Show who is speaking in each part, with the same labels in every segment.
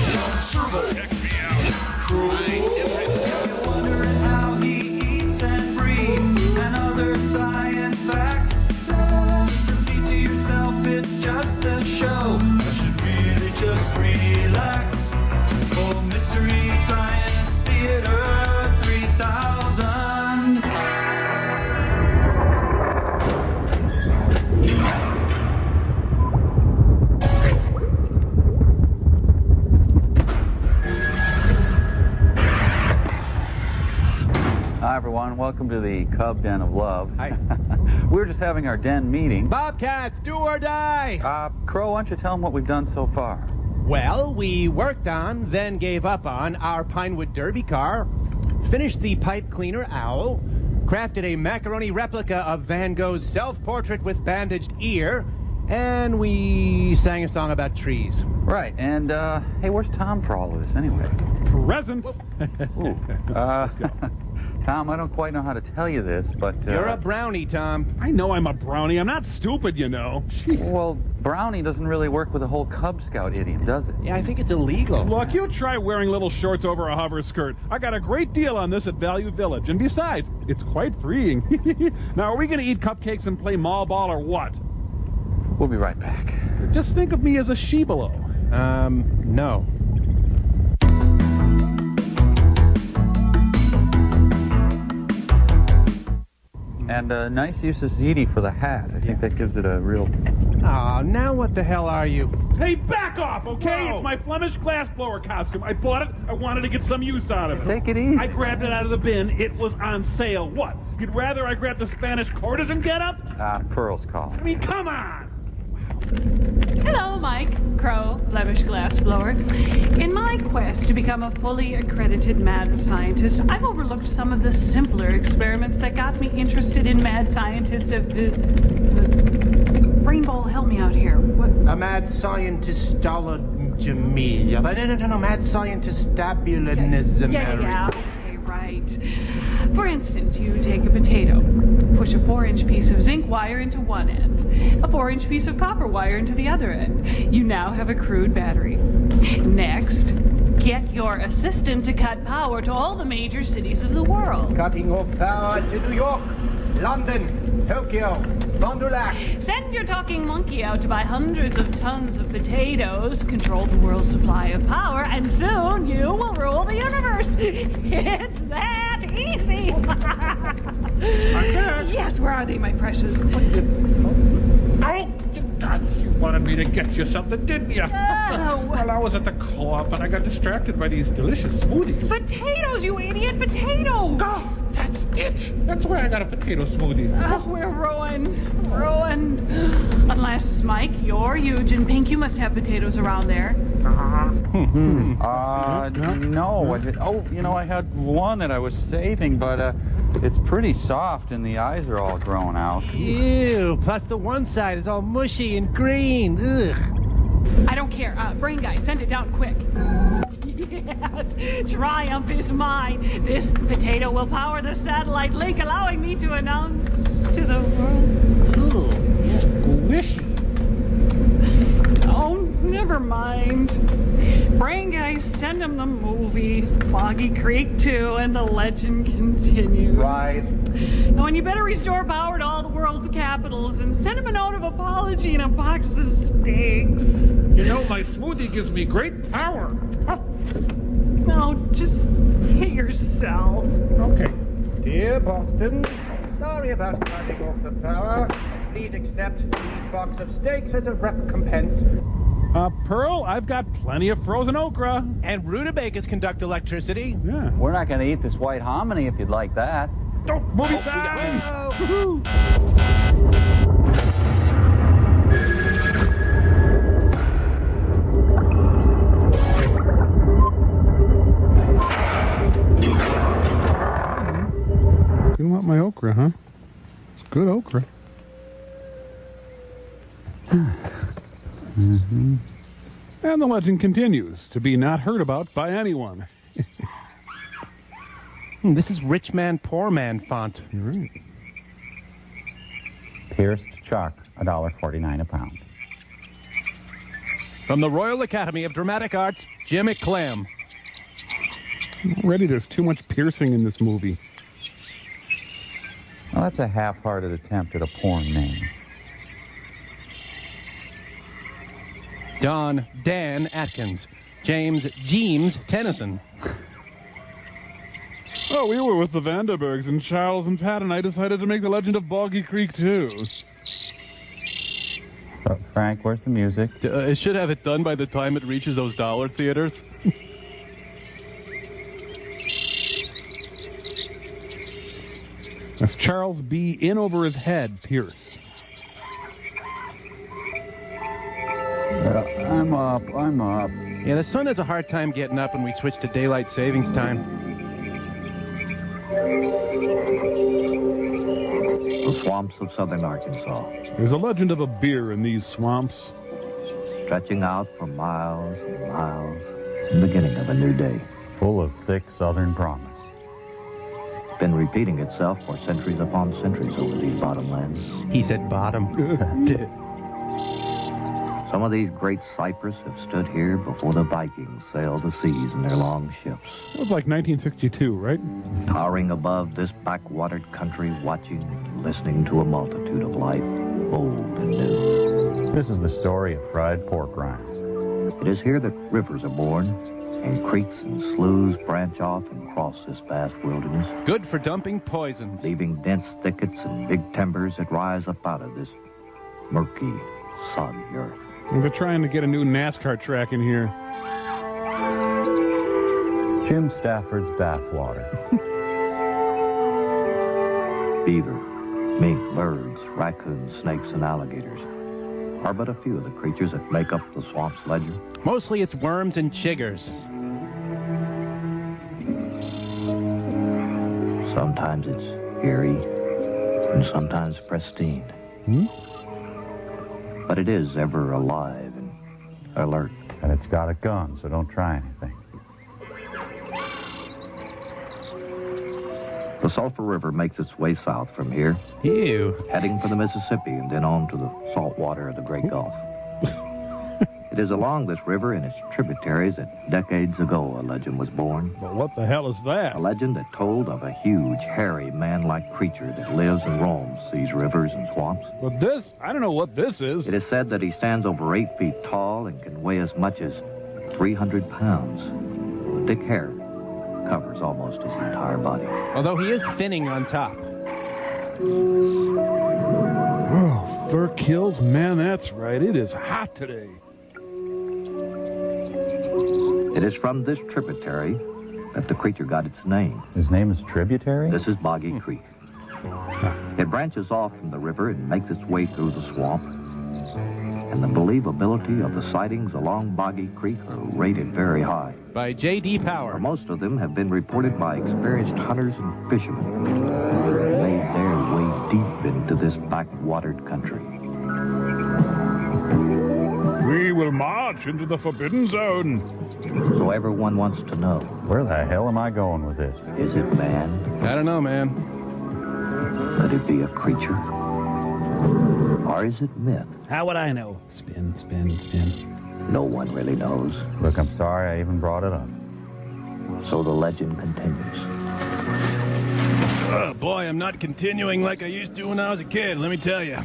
Speaker 1: Check me out.
Speaker 2: Wondering how he eats and breathes and other science facts. Just repeat to yourself, it's just a show. I should really just relax. Oh, Mystery Science Theater 3000.
Speaker 3: Hi, everyone. Welcome to the Cub Den of Love.
Speaker 4: Hi.
Speaker 3: We're just having our den meeting.
Speaker 4: Bobcats, do or die!
Speaker 3: Crow, why don't you tell them what we've done so far?
Speaker 4: Well, we worked on, then gave up on, our Pinewood Derby car, finished the pipe cleaner owl, crafted a macaroni replica of Van Gogh's self-portrait with bandaged ear, and we sang a song about trees.
Speaker 3: Right, and, hey, where's Tom for all of this anyway?
Speaker 1: Present.
Speaker 3: Ooh. Tom, I don't quite know how to tell you this, but...
Speaker 4: You're a brownie, Tom.
Speaker 1: I know I'm a brownie. I'm not stupid, you know. Jeez.
Speaker 3: Well, brownie doesn't really work with the whole Cub Scout idiom, does it?
Speaker 4: Yeah, I think it's illegal.
Speaker 1: Look, you try wearing little shorts over a hover skirt. I got a great deal on this at Value Village, and besides, it's quite freeing. Now, are we going to eat cupcakes and play mall ball or what?
Speaker 3: We'll be right back.
Speaker 1: Just think of me as a shibboleth.
Speaker 4: No.
Speaker 3: And nice use of ziti for the hat. I think that gives it a real...
Speaker 4: Aw, now what the hell are you?
Speaker 1: Hey, back off, okay?
Speaker 4: Whoa.
Speaker 1: It's my Flemish glassblower costume. I bought it. I wanted to get some use out of it.
Speaker 3: Take it easy.
Speaker 1: I grabbed it out of the bin. It was on sale. What? You'd rather I grab the Spanish courtesan getup?
Speaker 3: Pearl's calling.
Speaker 1: I mean, come on.
Speaker 5: Hello, Mike, Crow, Flemish glassblower. In my quest to become a fully accredited mad scientist, I've overlooked some of the simpler experiments that got me interested in mad scientist of... Rainbow, help me out here. What?
Speaker 4: A mad scientist, no, mad scientist, stabulanism.
Speaker 5: Yeah. Okay, right. For instance, you take a potato, push a 4-inch piece of zinc wire into one end, a 4-inch piece of copper wire into the other end. You now have a crude battery. Next, get your assistant to cut power to all the major cities of the world.
Speaker 4: Cutting off power to New York, London, Tokyo, Fond du Lac.
Speaker 5: Send your talking monkey out to buy hundreds of tons of potatoes, control the world's supply of power, and soon you will rule the universe. It's that easy. Yes, where are they, my precious?
Speaker 1: You wanted me to get you something, didn't you?
Speaker 5: Oh.
Speaker 1: Well, I was at the co-op and I got distracted by these delicious smoothies.
Speaker 5: Potatoes, you idiot, potatoes!
Speaker 1: Oh, that's it. That's why I got a potato smoothie.
Speaker 5: Oh, we're ruined. Unless, Mike, you're huge and pink, you must have potatoes around there.
Speaker 3: No. I had one that I was saving, but it's pretty soft and the eyes are all grown out.
Speaker 4: Ew, plus the one side is all mushy and green. Ugh.
Speaker 5: I don't care. Brain guy, send it down quick. Yes, triumph is mine. This potato will power the satellite link, allowing me to announce to the world.
Speaker 1: Ooh, it's squishy.
Speaker 5: Oh, never mind. Brain guy, send him the movie. Boggy Creek 2, and the legend continues.
Speaker 3: Right.
Speaker 5: Oh, and you better restore power to all the world's capitals and send him a note of apology and a box of steaks.
Speaker 1: You know, my smoothie gives me great power. Oh.
Speaker 5: No, just hit yourself.
Speaker 1: Okay.
Speaker 4: Dear Boston, sorry about cutting off the power. Please accept these box of steaks as a recompense.
Speaker 1: Pearl, I've got plenty of frozen okra.
Speaker 4: And rutabagas conduct electricity.
Speaker 1: Yeah.
Speaker 3: We're not going to eat this white hominy if you'd like that.
Speaker 1: Oh, movie time!
Speaker 4: Woohoo!
Speaker 1: You want my okra, huh? It's good okra.
Speaker 3: Mm-hmm.
Speaker 1: And the legend continues to be not heard about by anyone.
Speaker 4: This is rich man, poor man font.
Speaker 1: You're right.
Speaker 3: Pierced chalk, $1.49 a pound.
Speaker 4: From the Royal Academy of Dramatic Arts, Jim McClam.
Speaker 1: Already there's too much piercing in this movie.
Speaker 3: Well, that's a half-hearted attempt at a porn name.
Speaker 4: Don Dan Atkins. James Jeems Tennyson.
Speaker 1: Oh, we were with the Vanderbergs, and Charles and Pat and I decided to make the Legend of Boggy Creek, too.
Speaker 3: Frank, where's the music?
Speaker 4: It should have it done by the time it reaches those dollar theaters.
Speaker 1: That's Charles B. in over his head, Pierce.
Speaker 3: I'm up.
Speaker 4: Yeah, the sun has a hard time getting up when we switch to daylight savings time.
Speaker 6: The swamps of southern Arkansas,
Speaker 1: There's a legend of a beer in these swamps.
Speaker 6: stretching out for miles and miles, the beginning of a new day.
Speaker 3: Full of thick southern promise.
Speaker 6: Been repeating itself for centuries upon centuries over these bottomlands.
Speaker 4: He said bottom.
Speaker 6: Some of these great cypress have stood here before the Vikings sailed the seas in their long ships.
Speaker 1: It was like 1962, right?
Speaker 6: Towering above this backwatered country, watching and listening to a multitude of life, old and new.
Speaker 3: This is the story of fried pork rinds.
Speaker 6: It is here that rivers are born, and creeks and sloughs branch off and cross this vast wilderness,
Speaker 4: Good for dumping poisons.
Speaker 6: leaving dense thickets and big timbers that rise up out of this murky, soggy earth.
Speaker 1: They're trying to get a new NASCAR track in here.
Speaker 3: Jim Stafford's bathwater.
Speaker 6: Beaver, mink, birds, raccoons, snakes, and alligators are but a few of the creatures that make up the swamp's legend.
Speaker 4: Mostly it's worms and chiggers.
Speaker 6: Sometimes it's eerie, and sometimes pristine. But it is ever alive and alert.
Speaker 3: And it's got a gun, so don't try anything.
Speaker 6: The Sulphur River makes its way south from here,
Speaker 4: Ew.
Speaker 6: heading for the Mississippi and then on to the salt water of the Great Gulf. It is along this river and its tributaries that decades ago a legend was born.
Speaker 1: But what the hell is that?
Speaker 6: A legend that told of a huge, hairy, man-like creature that lives and roams these rivers and swamps.
Speaker 1: But this, I don't know what this is.
Speaker 6: It is said that he stands over 8 feet tall and can weigh as much as 300 pounds. Thick hair covers almost his entire body.
Speaker 4: Although he is thinning on top.
Speaker 1: Oh, fur kills? Man, that's right. It is hot today.
Speaker 6: It is from this tributary that the creature got its name.
Speaker 3: His name is Tributary?
Speaker 6: This is Boggy Creek. It branches off from the river and makes its way through the swamp. And the believability of the sightings along Boggy Creek are rated very high.
Speaker 4: By J.D.
Speaker 6: For
Speaker 4: Power.
Speaker 6: most of them have been reported by experienced hunters and fishermen who have made their way deep into this backwatered country.
Speaker 1: We will march into the Forbidden Zone.
Speaker 6: So everyone wants to know,
Speaker 3: Where the hell am I going with this?
Speaker 6: is it man?
Speaker 4: I don't know, man.
Speaker 6: Could it be a creature? Or is it myth?
Speaker 1: How would I know? Spin, spin, spin.
Speaker 6: No one really knows.
Speaker 3: Look, I'm sorry I even brought it up.
Speaker 6: So the legend continues.
Speaker 4: Oh, boy, I'm not continuing like I used to when I was a kid, let me tell you.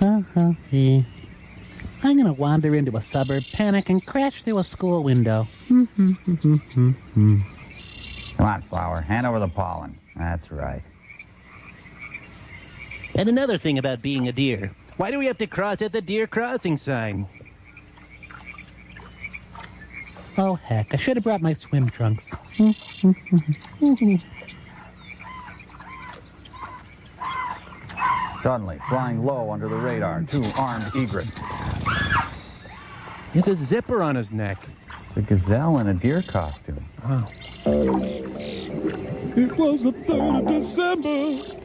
Speaker 7: Okay. I'm gonna wander into a suburb, panic, and crash through a school window.
Speaker 3: Come on, Flower. Hand over the pollen. That's right.
Speaker 7: And another thing about being a deer. Why do we have to cross at the deer crossing sign? Oh, heck. I should have brought my swim trunks.
Speaker 3: Suddenly, flying low under the radar, 2 armed egrets.
Speaker 4: He has a zipper on his neck.
Speaker 3: It's a gazelle in a deer costume.
Speaker 4: Oh.
Speaker 1: It was the 3rd of December.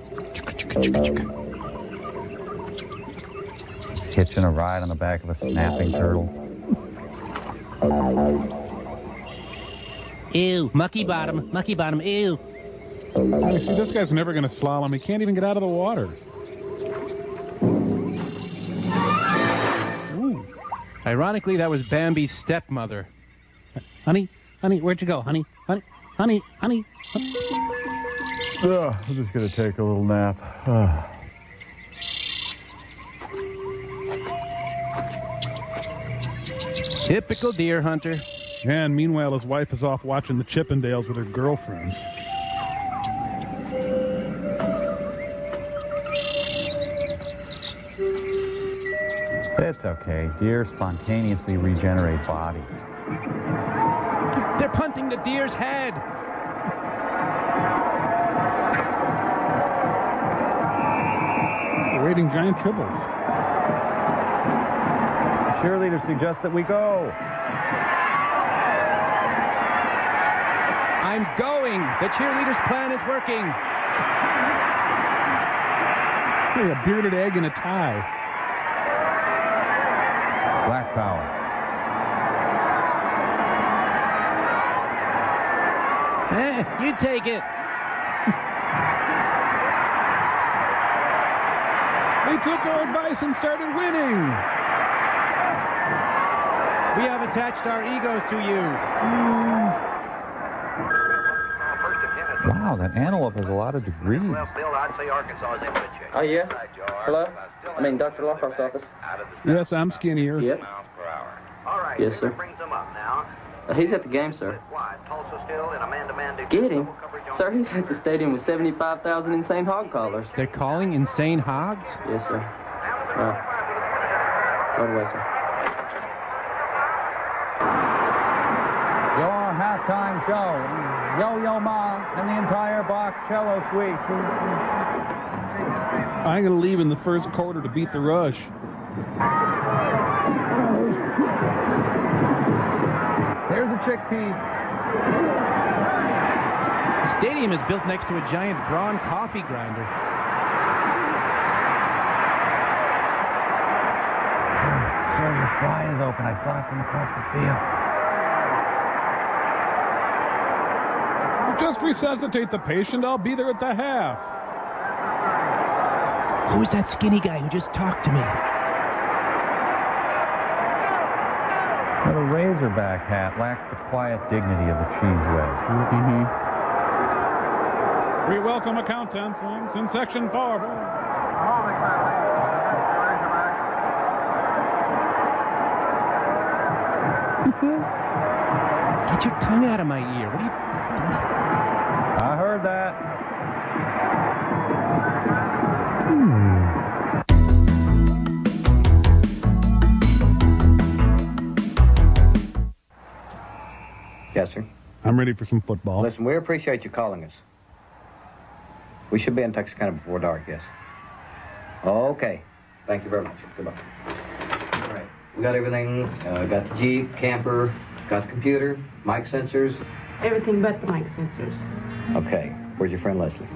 Speaker 3: He's hitching a ride on the back of a snapping turtle.
Speaker 7: Ew. Mucky bottom, ew.
Speaker 1: I see, this guy's never going to slalom. He can't even get out of the water.
Speaker 4: Ironically, that was Bambi's stepmother.
Speaker 7: Honey, where'd you go? Honey.
Speaker 3: I'm just going to take a little nap.
Speaker 4: Typical deer hunter.
Speaker 1: And meanwhile, his wife is off watching the Chippendales with her girlfriends.
Speaker 3: It's okay. Deer spontaneously regenerate bodies.
Speaker 4: They're punting the deer's head.
Speaker 1: They're raiding giant tribbles.
Speaker 3: Cheerleaders suggest that we go.
Speaker 4: I'm going. The cheerleader's plan is working.
Speaker 1: Hey, a bearded egg and a tie.
Speaker 3: Black power.
Speaker 4: You take it.
Speaker 1: They took our advice and started winning.
Speaker 4: We have attached our egos to you.
Speaker 3: Wow, that antelope has a lot of degrees.
Speaker 8: Oh, yeah? Hello? I mean, Dr. Lockhart's office.
Speaker 1: Yes, I'm skinnier.
Speaker 8: Yep. Yes, sir. He's at the game, sir. Get him? Sir, he's at the stadium with 75,000 insane hog callers.
Speaker 4: They're calling insane hogs?
Speaker 8: Yes, sir. Right away, sir.
Speaker 3: Your halftime show. Yo-Yo Ma and the entire Bach cello suite.
Speaker 1: I'm going to leave in the first quarter to beat the rush.
Speaker 3: Here's a chickpea.
Speaker 4: The stadium is built next to a giant brawn coffee grinder.
Speaker 3: Sir, your fly is open. I saw it from across the field.
Speaker 1: Just resuscitate the patient. I'll be there at the half.
Speaker 4: Who's that skinny guy who just talked to me?
Speaker 3: Well, the Razorback hat lacks the quiet dignity of the cheese wedge.
Speaker 1: We welcome accountants in section 4.
Speaker 4: Get your tongue out of my ear. What are you...
Speaker 3: I heard that.
Speaker 6: Yes, sir.
Speaker 1: I'm ready for some football.
Speaker 6: Listen, we appreciate you calling us. We should be in Texarkana before dark, yes. Okay. Thank you very much. Goodbye. All right. We got everything. Got the Jeep, camper, got the computer, mic sensors.
Speaker 9: Everything but the mic sensors.
Speaker 6: Okay. Where's your friend Leslie?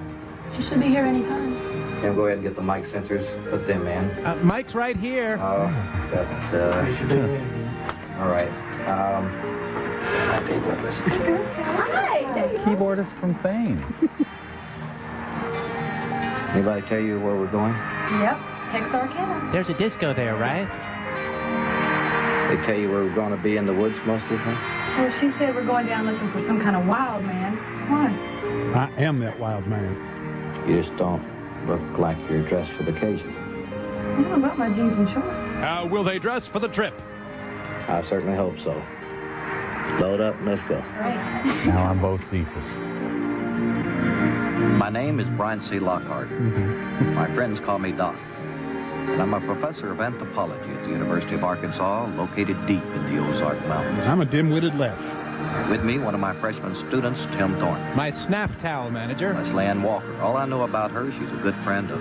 Speaker 9: She should be here anytime.
Speaker 6: Yeah, go ahead and get the mic sensors. Put them in.
Speaker 4: Mike's right here.
Speaker 6: All right.
Speaker 9: Hi!
Speaker 3: Keyboardist from fame.
Speaker 6: Anybody tell you where we're going?
Speaker 9: Yep, Texarkana.
Speaker 4: There's a disco there, right?
Speaker 6: They tell you where we're going to be in the woods most of the time?
Speaker 9: Well, she said we're going down looking for some kind of wild man. Why?
Speaker 1: I am that wild man.
Speaker 6: You just don't look like you're dressed for the occasion.
Speaker 9: I don't know about my jeans and shorts.
Speaker 4: How will they dress for the trip?
Speaker 6: I certainly hope so. Load up and let's go.
Speaker 9: Right.
Speaker 3: Now I'm both Cephas.
Speaker 6: My name is Brian C. Lockhart. My friends call me Doc. And I'm a professor of anthropology at the University of Arkansas, located deep in the Ozark Mountains.
Speaker 1: I'm a dim-witted lech.
Speaker 6: With me, one of my freshman students, Tim Thornton.
Speaker 4: My snap towel manager.
Speaker 6: Leslie Ann Walker. All I know about her, she's a good friend of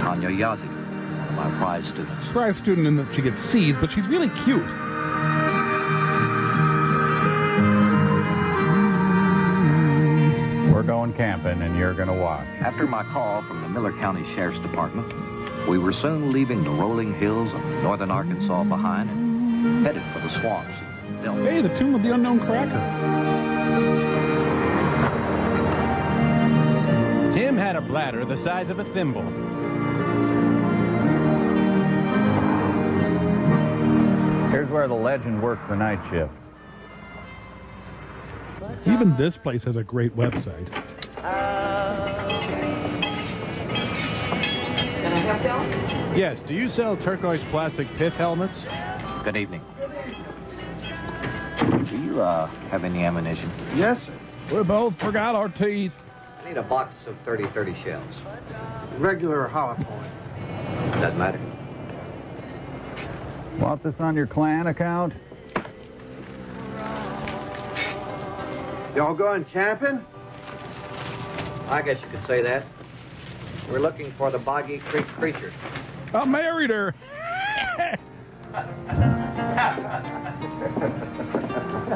Speaker 6: Tanya Yazzie, one of my prize students.
Speaker 1: Prize student in that she gets C's, but she's really cute.
Speaker 3: We're going camping, and you're going to watch.
Speaker 6: After my call from the Miller County Sheriff's Department, we were soon leaving the rolling hills of northern Arkansas behind and headed for the swamps.
Speaker 1: Hey, the tune of the Unknown Cracker.
Speaker 4: Tim had a bladder the size of a thimble.
Speaker 3: Here's where the legend works the night shift.
Speaker 1: Even this place has a great website.
Speaker 10: Can I help y'all?
Speaker 4: Yes, do you sell turquoise plastic pith helmets?
Speaker 6: Good evening. Do you have any ammunition?
Speaker 1: Yes, sir. We both forgot our teeth.
Speaker 6: I need a box of 30-30 shells.
Speaker 11: Regular or hollow point?
Speaker 6: Doesn't matter.
Speaker 3: Want this on your clan account?
Speaker 11: Y'all going camping?
Speaker 6: I guess you could say that. We're looking for the Boggy Creek creature.
Speaker 1: I married her.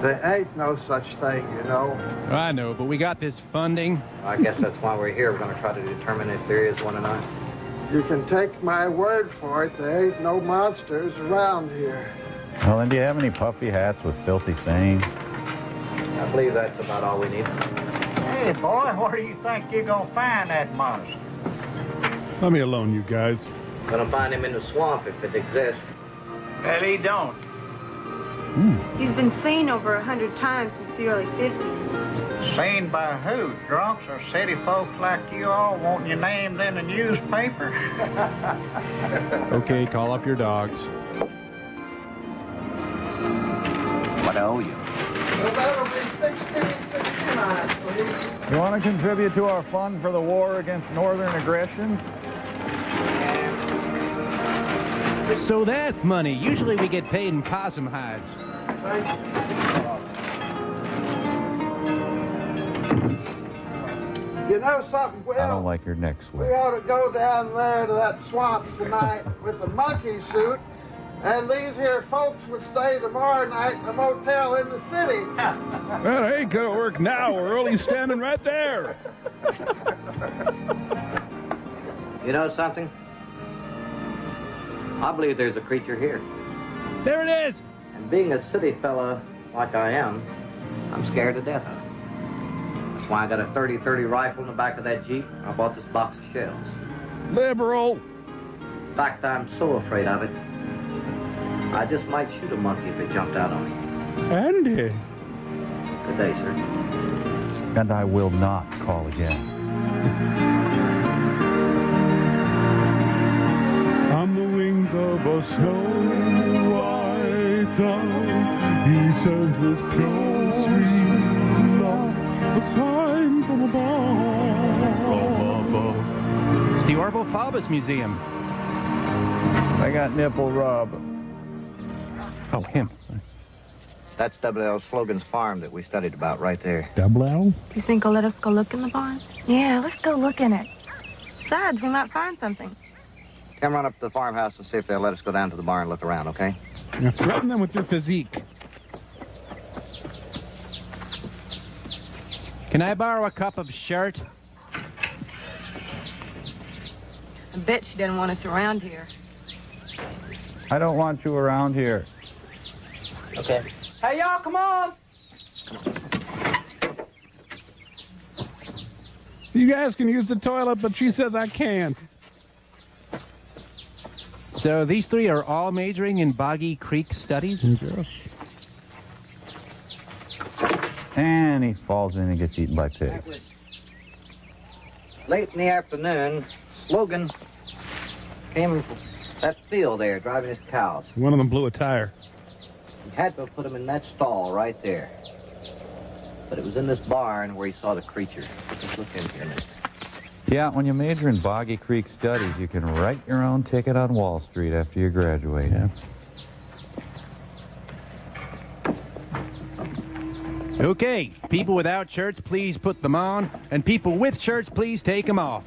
Speaker 11: There ain't no such thing, you know.
Speaker 4: I know, but we got this funding.
Speaker 6: I guess that's why we're here. We're going to try to determine if there is one or not.
Speaker 11: You can take my word for it, there ain't no monsters around here.
Speaker 3: Well, then do you have any puffy hats with filthy sayings?
Speaker 6: I believe that's about all we need.
Speaker 12: Hey, boy, where do you think you're gonna find that monster?
Speaker 1: Let me alone, you guys.
Speaker 6: Gonna find him in the swamp if it exists.
Speaker 12: Well, he don't.
Speaker 9: He's been seen over 100 times since the early 50s.
Speaker 12: Seen by who? Drunks or city folk like you all wanting your names in the newspaper?
Speaker 4: Okay, call up your dogs.
Speaker 6: What I owe you?
Speaker 11: Well, that'll be 1669, please.
Speaker 3: You want to contribute to our fund for the war against northern aggression?
Speaker 4: So that's money. Usually we get paid in possum hides.
Speaker 11: You know something, Will?
Speaker 3: I don't like your neck
Speaker 11: We
Speaker 3: sweat.
Speaker 11: ought to go down there to that swamp tonight with the monkey suit, and these here folks would stay tomorrow night in the motel in the city.
Speaker 1: That ain't gonna work now. We're only standing right there.
Speaker 6: You know something? I believe there's a creature here.
Speaker 4: There it is!
Speaker 6: And being a city fella like I am, I'm scared to death of it. That's why I got a 30-30 rifle in the back of that Jeep. I bought this box of shells.
Speaker 1: Liberal.
Speaker 6: In fact, I'm so afraid of it, I just might shoot a monkey if it jumped out on me.
Speaker 1: Andy.
Speaker 6: Good day, sir.
Speaker 3: And I will not call again.
Speaker 1: On the wings of a snow white dove, he sends his pure sweet love, a sign from above.
Speaker 4: It's the Orbelphobus Museum.
Speaker 3: I got nipple rub.
Speaker 4: Oh, him.
Speaker 6: That's W.L. Slogan's farm that we studied about right there.
Speaker 1: Double L?
Speaker 9: You think he'll let us go look in the barn? Yeah, let's go look in it. Besides, we might find something.
Speaker 6: Come run up to the farmhouse and see if they'll let us go down to the barn and look around, okay?
Speaker 1: Now threaten them with your physique.
Speaker 4: Can I borrow a cup of shirt?
Speaker 9: I bet she doesn't want us around here.
Speaker 3: I don't want you around here.
Speaker 6: Okay.
Speaker 10: Hey, y'all, come on!
Speaker 1: You guys can use the toilet, but she says I can't.
Speaker 4: So these three are all majoring in Boggy Creek studies?
Speaker 1: Yes.
Speaker 3: And he falls in and gets eaten by pigs.
Speaker 6: Late in the afternoon, Slogan came from that field there driving his cows.
Speaker 1: One of them blew a tire.
Speaker 6: He had to have put them in that stall right there. But it was in this barn where he saw the creature. Just look in here a minute.
Speaker 3: Yeah, when you major in Boggy Creek studies, you can write your own ticket on Wall Street after you graduate.
Speaker 1: Yeah.
Speaker 4: Okay, people without shirts, please put them on, and people with shirts, please take them off.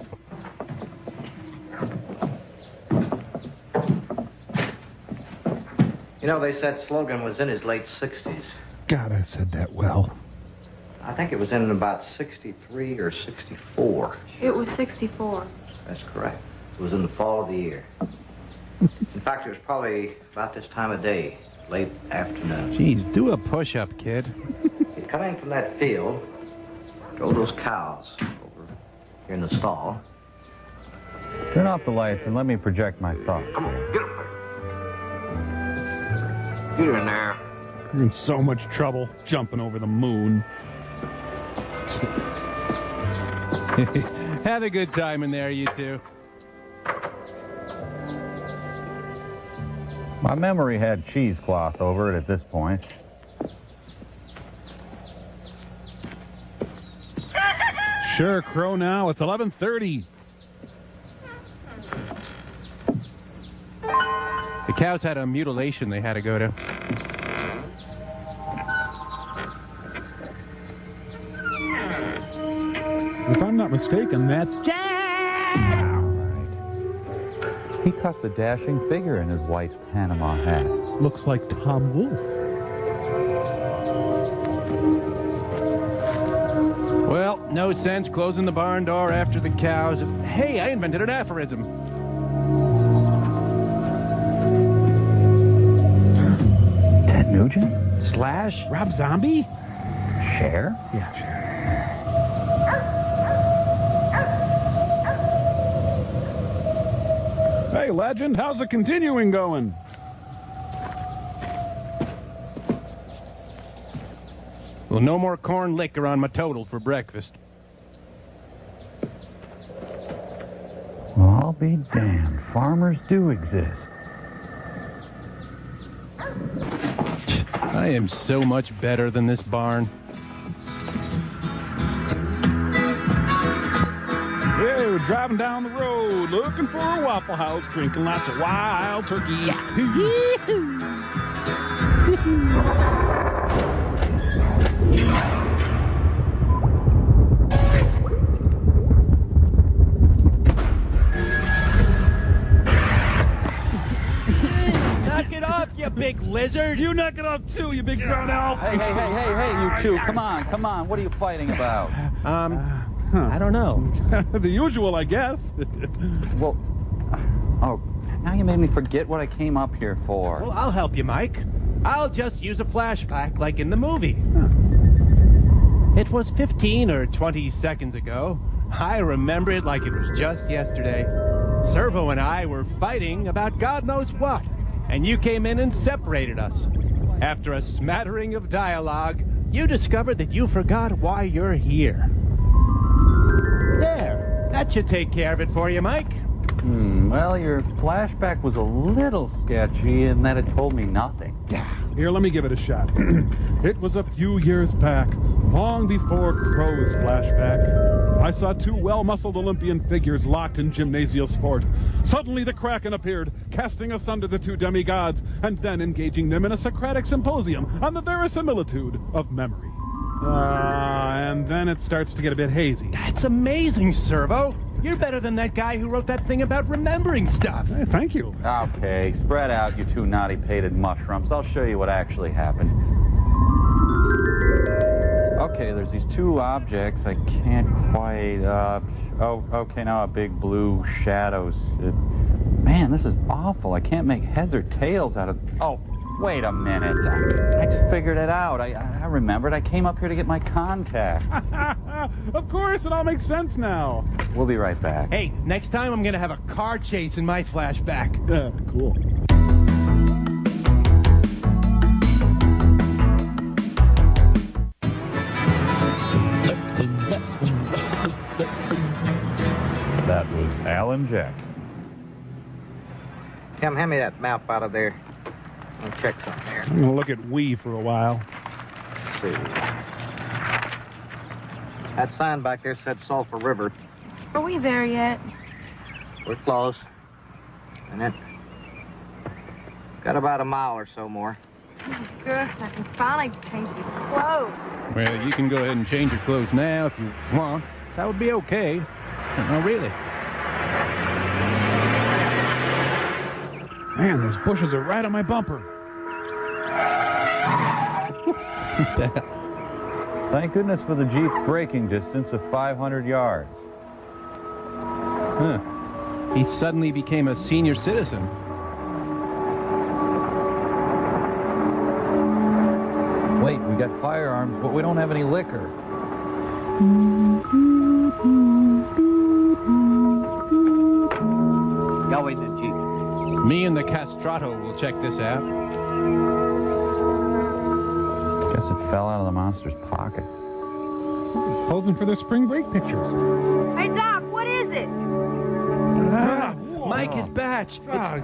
Speaker 6: You know, they said Slogan was in his late 60s.
Speaker 1: God, I said that well.
Speaker 6: I think it was in about 63 or 64.
Speaker 9: It was 64.
Speaker 6: That's correct. It was in the fall of the year. In fact, it was probably about this time of day, late afternoon.
Speaker 4: Jeez, do a push-up, kid.
Speaker 6: He'd come in from that field, drove those cows over here in the stall.
Speaker 3: Turn off the lights and let me project my thoughts.
Speaker 6: Come on, get up there.
Speaker 8: Get in there.
Speaker 1: You're in so much trouble jumping over the moon.
Speaker 4: Have a good time in there, you two.
Speaker 3: My memory had cheesecloth over it at this point.
Speaker 1: Sure, crow now. It's 11:30.
Speaker 4: The cows had a mutilation they had to go to.
Speaker 1: If I'm not mistaken, that's Jack!
Speaker 3: He cuts a dashing figure in his white Panama hat.
Speaker 1: Looks like Tom Wolfe.
Speaker 4: Well, no sense closing the barn door after the cows. Hey, I invented an aphorism.
Speaker 3: Ted Nugent?
Speaker 4: Slash?
Speaker 1: Rob Zombie?
Speaker 3: Cher?
Speaker 1: Yeah, sure. Hey, legend, how's the continuing going?
Speaker 4: Well, no more corn liquor on my total for breakfast.
Speaker 3: Well, I'll be damned. Farmers do exist.
Speaker 4: I am so much better than this barn.
Speaker 1: Yeah, we're driving down the road, looking for a Waffle House, drinking lots of wild turkey.
Speaker 4: Knock it off, you big lizard!
Speaker 1: You knock it off too, you big brown elf!
Speaker 3: Hey, you two, come on, what are you fighting about?
Speaker 4: I don't know.
Speaker 1: The usual, I guess.
Speaker 3: Well, oh, now you made me forget what I came up here for.
Speaker 4: Well, I'll help you, Mike. I'll just use a flashback like in the movie. It was 15 or 20 seconds ago. I remember it like it was just yesterday. Servo and I were fighting about God knows what, and you came in and separated us. After a smattering of dialogue, you discovered that you forgot why you're here. There, that should take care of it for you, Mike.
Speaker 3: Well, your flashback was a little sketchy in that it told me nothing.
Speaker 1: Here, let me give it a shot. It was a few years back, long before Crow's flashback. I saw two well-muscled Olympian figures locked in gymnasial sport. Suddenly the Kraken appeared, casting asunder the two demigods, and then engaging them in a Socratic symposium on the verisimilitude of memory. And then it starts to get a bit hazy.
Speaker 4: That's amazing, Servo. You're better than that guy who wrote that thing about remembering stuff.
Speaker 1: Hey, thank you.
Speaker 3: Okay, spread out, you two naughty-pated mushrooms. I'll show you what actually happened. Okay, there's these two objects. I can't quite, okay, now a big blue shadows. Man, this is awful. I can't make heads or tails out of... Oh, wait a minute. I just figured it out. I remembered. I came up here to get my contacts.
Speaker 1: Of course, it all makes sense now.
Speaker 3: We'll be right back.
Speaker 4: Hey, next time I'm gonna have a car chase in my flashback.
Speaker 1: Cool.
Speaker 3: That was Alan Jackson.
Speaker 12: Tim, hand me that map out of there. I'll check something here.
Speaker 1: I'm gonna look at we for a while.
Speaker 12: Let's see. That sign back there said Sulphur River.
Speaker 9: Are we there yet?
Speaker 12: We're close. And it got about a mile or so more.
Speaker 9: Oh, good. I can finally change these clothes.
Speaker 4: Well, you can go ahead and change your clothes now if you want. That would be okay. No, really.
Speaker 1: Man, those bushes are right on my bumper.
Speaker 3: Thank goodness for the Jeep's braking distance of 500 yards.
Speaker 4: Huh. He suddenly became a senior citizen.
Speaker 3: Wait, we got firearms, but we don't have any liquor.
Speaker 6: You always a Jeep.
Speaker 4: Me and the castrato will check this out.
Speaker 3: fell out of the monster's pocket.
Speaker 1: Posing for their spring break pictures.
Speaker 9: Hey, Doc, what is it?
Speaker 4: Mike is back.
Speaker 3: I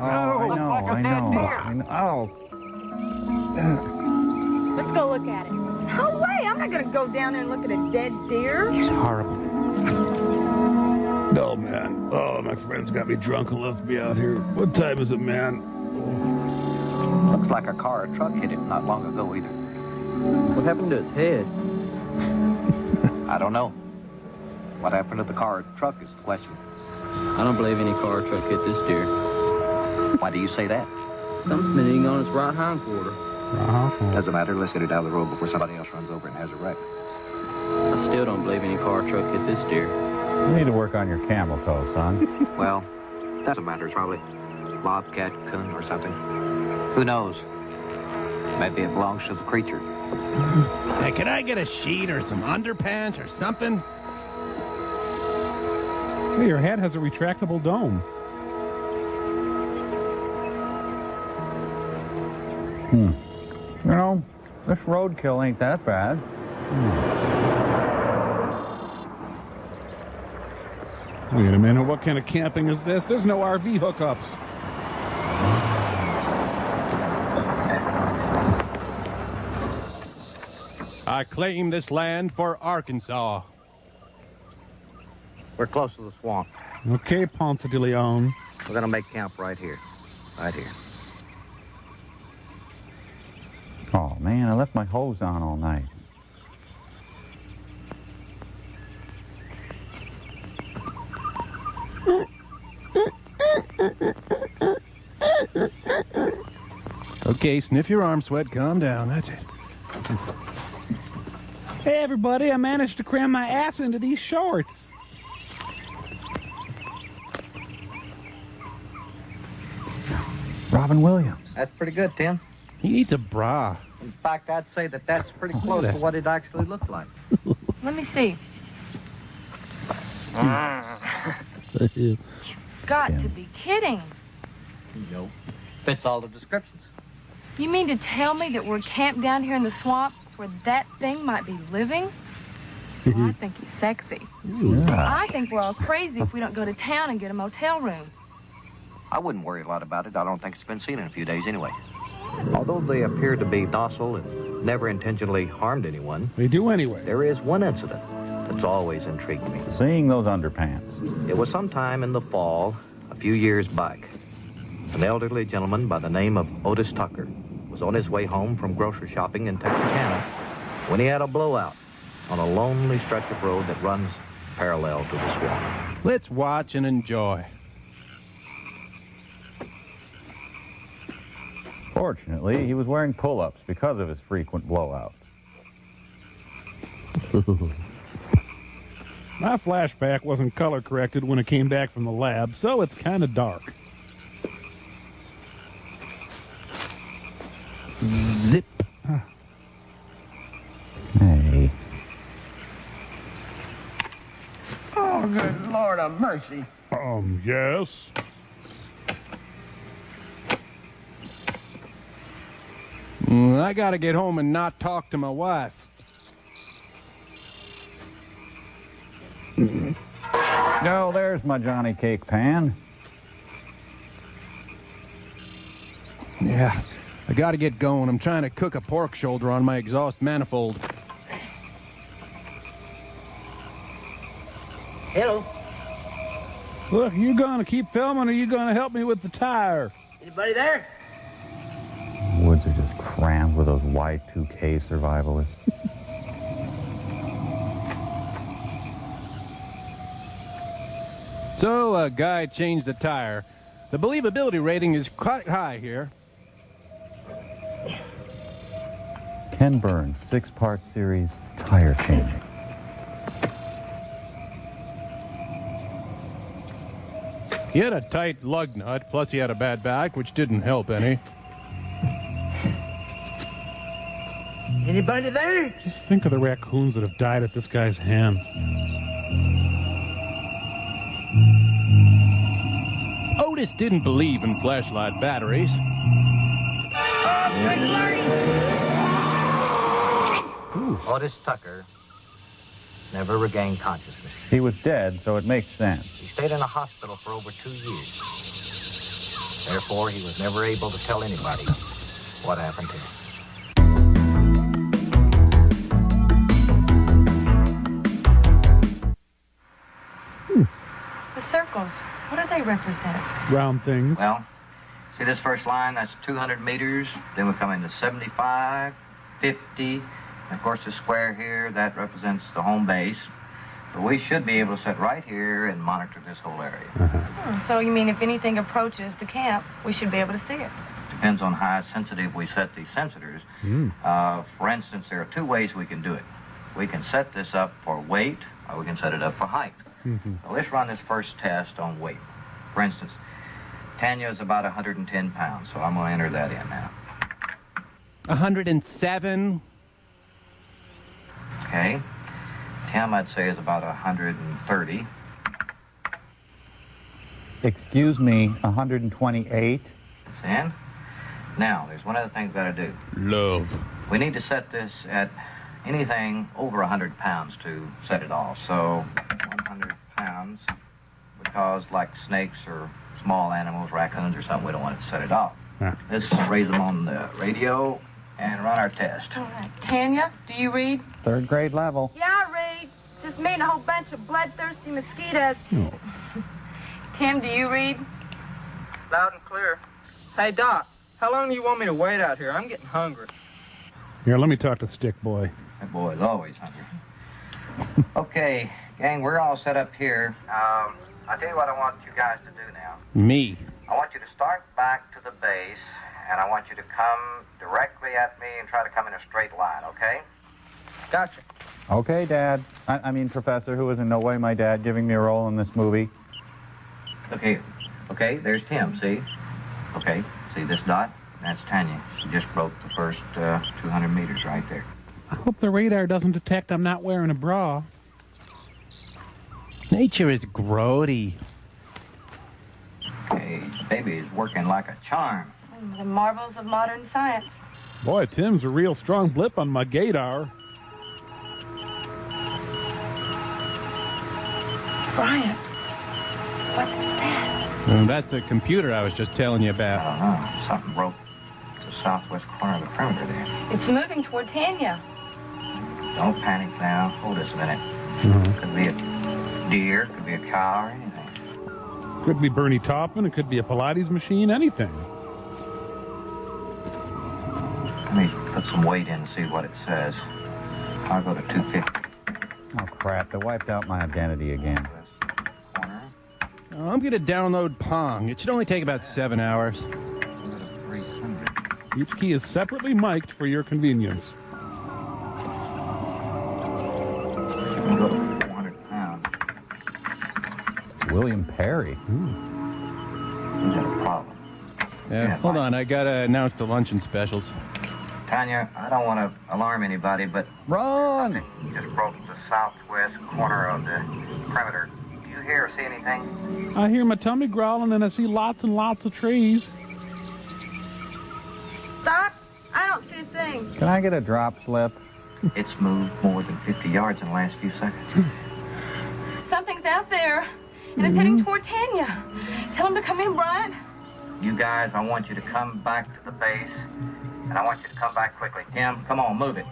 Speaker 3: know. Oh.
Speaker 9: Let's go look at it. No way! I'm not gonna go down there and look at a dead deer.
Speaker 1: He's horrible. Oh, man. Oh, my friends got me drunk and left me out here. What time is it, man?
Speaker 6: Looks like a car or truck hit him not long ago either.
Speaker 8: What happened to his head?
Speaker 6: I don't know. What happened to the car or truck is the question.
Speaker 8: I don't believe any car or truck hit this deer.
Speaker 6: Why do you say that?
Speaker 8: Something's been eating on its right hind quarter.
Speaker 6: Doesn't matter. Let's get it out of the road before somebody else runs over and has a wreck.
Speaker 8: I still don't believe any car or truck hit this deer.
Speaker 3: You need to work on your camel toe, son.
Speaker 6: Well, doesn't matter. It's probably bobcat, coon, or something. Who knows? Maybe it belongs to the creature.
Speaker 4: Hey, can I get a sheet or some underpants or something?
Speaker 1: Hey, your hat has a retractable dome.
Speaker 3: You know, this roadkill ain't that bad.
Speaker 1: Wait a minute, what kind of camping is this? There's no RV hookups.
Speaker 4: I claim this land for Arkansas.
Speaker 12: We're close to the swamp.
Speaker 1: Okay, Ponce de Leon.
Speaker 12: We're gonna make camp right here. Right here.
Speaker 3: Oh, man, I left my hose on all night.
Speaker 4: Okay, sniff your arm sweat. Calm down. That's it.
Speaker 1: Hey, everybody, I managed to cram my ass into these shorts.
Speaker 3: Robin Williams.
Speaker 12: That's pretty good, Tim.
Speaker 4: He needs a bra.
Speaker 12: In fact, I'd say that that's pretty close to what it actually looked like.
Speaker 9: Let me see.
Speaker 3: You've
Speaker 9: Got to be kidding.
Speaker 12: Nope. Fits all the descriptions.
Speaker 9: You mean to tell me that we're camped down here in the swamp where that thing might be living? Well, I think he's sexy.
Speaker 3: Yeah.
Speaker 9: I think we're all crazy if we don't go to town and get a motel room.
Speaker 6: I wouldn't worry a lot about it. I don't think it's been seen in a few days anyway. Although they appear to be docile and never intentionally harmed anyone,
Speaker 1: They do anyway.
Speaker 6: there is one incident that's always intrigued me.
Speaker 3: Seeing those underpants.
Speaker 6: It was sometime in the fall, a few years back. An elderly gentleman by the name of Otis Tucker was on his way home from grocery shopping in Texarkana when he had a blowout on a lonely stretch of road that runs parallel to the swamp.
Speaker 4: Let's watch and enjoy.
Speaker 3: Fortunately, he was wearing pull-ups because of his frequent blowouts.
Speaker 1: My flashback wasn't color corrected when it came back from the lab, so it's kind of dark.
Speaker 4: Zip.
Speaker 3: Hey.
Speaker 10: Oh, good Lord of mercy.
Speaker 1: Yes?
Speaker 4: I gotta get home and not talk to my wife.
Speaker 3: No, there's my Johnny Cake Pan.
Speaker 4: Yeah, I gotta get going. I'm trying to cook a pork shoulder on my exhaust manifold.
Speaker 10: Hello.
Speaker 1: Look, you gonna keep filming or you gonna help me with the tire?
Speaker 10: Anybody there?
Speaker 3: Woods are just crammed with those Y2K survivalists.
Speaker 4: So, a guy changed the tire. The believability rating is quite high here.
Speaker 3: Ken Burns, 6-part series, tire changing.
Speaker 4: He had a tight lug nut, plus he had a bad back, which didn't help any.
Speaker 10: Anybody there?
Speaker 1: Just think of the raccoons that have died at this guy's hands.
Speaker 4: Otis didn't believe in flashlight batteries.
Speaker 12: Otis Tucker never regained consciousness.
Speaker 3: He was dead, so it makes sense.
Speaker 12: He stayed in a hospital for over 2 years. Therefore, he was never able to tell anybody what happened to him.
Speaker 9: The circles, what do they represent?
Speaker 1: Round things.
Speaker 12: Well, see this first line? That's 200 meters. Then we come into 75, 50. And of course, the square here, that represents the home base. But we should be able to sit right here and monitor this whole area.
Speaker 9: So you mean if anything approaches the camp, we should be able to see it?
Speaker 12: Depends on how sensitive we set these sensors. For instance, there are 2 ways we can do it. We can set this up for weight, or we can set it up for height. So let's run this first test on weight. For instance, Tanya is about 110 pounds, so I'm going to enter that in now.
Speaker 4: 107.
Speaker 12: Okay. Tim, I'd say, is about 130.
Speaker 3: Excuse me, 128?
Speaker 12: And now, there's one other thing we've got to do.
Speaker 1: Love.
Speaker 12: We need to set this at anything over 100 pounds to set it off. So 100 pounds, because like snakes or small animals, raccoons or something, we don't want it to set it off. Let's raise them on the radio and run our test.
Speaker 9: All right. Tanya, do you read?
Speaker 3: 3rd grade level.
Speaker 13: Yeah, I read. It's just me and a whole bunch of bloodthirsty mosquitoes.
Speaker 9: Tim, do you read?
Speaker 10: Loud and clear. Hey, Doc, how long do you want me to wait out here? I'm getting hungry.
Speaker 1: Here, let me talk to Stick Boy.
Speaker 12: That boy's always hungry. Okay, gang, we're all set up here. I'll tell you what I want you guys to do now.
Speaker 4: Me.
Speaker 12: I want you to start back to the base, and I want you to come directly at me and try to come in a straight line, okay?
Speaker 10: Gotcha.
Speaker 3: Okay, Dad. I mean, Professor, who is in no way my dad, giving me a role in this movie.
Speaker 12: Okay, there's Tim, see? Okay, see this dot? That's Tanya. She just broke the first 200 meters right there.
Speaker 1: I hope the radar doesn't detect I'm not wearing a bra.
Speaker 4: Nature is grody.
Speaker 12: Okay, baby is working like a charm.
Speaker 9: The marvels of modern science.
Speaker 1: Boy, Tim's a real strong blip on my gaydar.
Speaker 9: Brian, what's that?
Speaker 4: That's the computer I was just telling you
Speaker 12: I
Speaker 4: about.
Speaker 12: don't know. Something broke the southwest corner of the perimeter there.
Speaker 9: It's moving toward Tanya.
Speaker 12: Don't panic now. Hold this a minute. Could be a deer, could be a cow, or anything.
Speaker 1: Could be Bernie Taupman, it could be a Pilates machine, anything.
Speaker 12: Let me put some weight in and see what it says. I'll go to 250.
Speaker 3: Oh, crap. They wiped out my identity again.
Speaker 12: Corner.
Speaker 4: Oh, I'm going to download Pong. It should only take about 7 hours.
Speaker 12: 300.
Speaker 1: Each key is separately mic'd for your convenience.
Speaker 12: I'll go to 400 pounds.
Speaker 3: It's William Perry.
Speaker 12: We've got a problem.
Speaker 4: Yeah, hold on. I got to announce the luncheon specials.
Speaker 12: Tanya, I don't want to alarm anybody, but
Speaker 3: Run!
Speaker 12: you just broke the southwest corner of the perimeter. Do you hear or see anything?
Speaker 1: I hear my tummy growling and I see lots and lots of trees.
Speaker 13: Doc, I don't see a thing.
Speaker 3: Can I get a drop slip?
Speaker 12: It's moved more than 50 yards in the last few seconds.
Speaker 9: Something's out there, and it's heading toward Tanya. Tell him to come in, Brian.
Speaker 12: You guys, I want you to come back to the base, and I want you to come back quickly. Tim, come on, move it.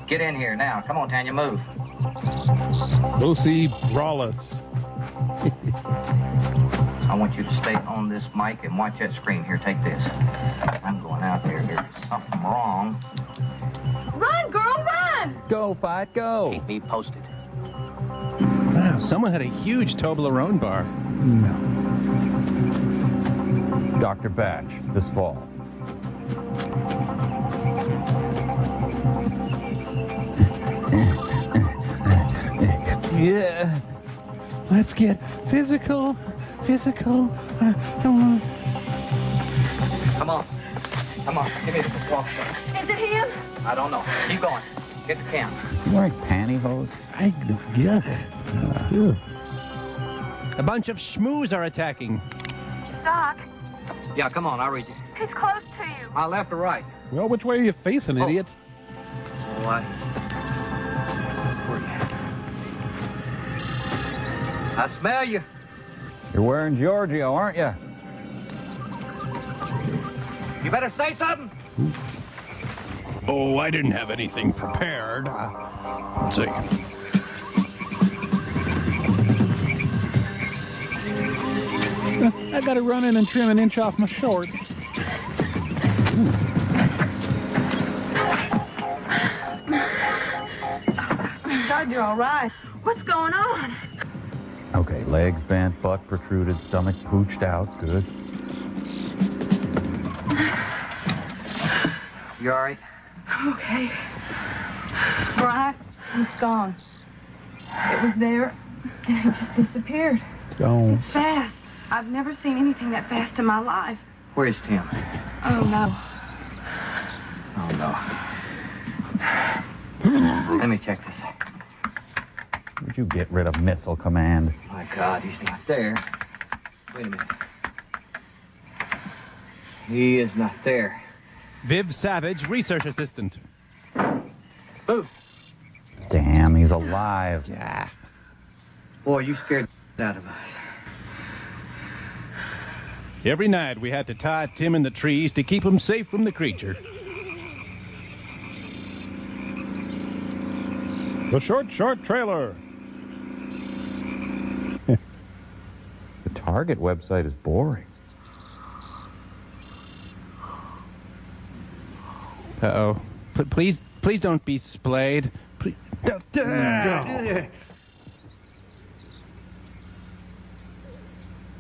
Speaker 12: Get in here now. Come on, Tanya, move.
Speaker 1: Lucy Brawless.
Speaker 12: I want you to stay on this mic and watch that screen. Here, take this. I'm going out there. There's something wrong.
Speaker 9: Run, girl, run!
Speaker 3: Go, fight, go!
Speaker 12: Keep me posted.
Speaker 4: Wow, someone had a huge Toblerone bar.
Speaker 3: Dr. Batch, this fall.
Speaker 1: Yeah. Let's get physical. Physical.
Speaker 12: Come on. Come on. Give me the walk.
Speaker 9: Is it him?
Speaker 12: I don't know. Keep going. Get the camp.
Speaker 3: Is he wearing pantyhose?
Speaker 4: A bunch of schmoos are attacking.
Speaker 13: Doc,
Speaker 12: Yeah, come on. I'll read you.
Speaker 13: he's close to you.
Speaker 12: Left or right?
Speaker 1: Well, which way are you facing, idiots?
Speaker 12: What? I smell you.
Speaker 3: You're wearing Giorgio, aren't you?
Speaker 12: You better say something.
Speaker 4: Oh, I didn't have anything prepared. Let's see.
Speaker 7: I gotta run in and trim an inch off my shorts.
Speaker 13: God, you're all right. What's going on?
Speaker 3: Okay, legs bent, butt protruded, stomach pooched out. Good.
Speaker 12: You all right?
Speaker 13: Okay. All right. It's gone. It was there, and it just disappeared.
Speaker 7: It's gone.
Speaker 13: It's fast. I've never seen anything that fast in my life.
Speaker 12: Where's Tim?
Speaker 13: Oh, no.
Speaker 12: Oh, no. Let me check this.
Speaker 3: Would you get rid of Missile Command?
Speaker 12: My God, he's not there. Wait a minute. He is not there.
Speaker 4: Viv Savage, research assistant.
Speaker 12: Boo.
Speaker 3: Damn, he's alive.
Speaker 4: Yeah.
Speaker 12: Boy, you scared the out of us.
Speaker 4: Every night we had to tie Tim in the trees to keep him safe from the creature.
Speaker 1: The short trailer.
Speaker 3: The Target website is boring.
Speaker 4: Uh-oh. Please don't be splayed. Please.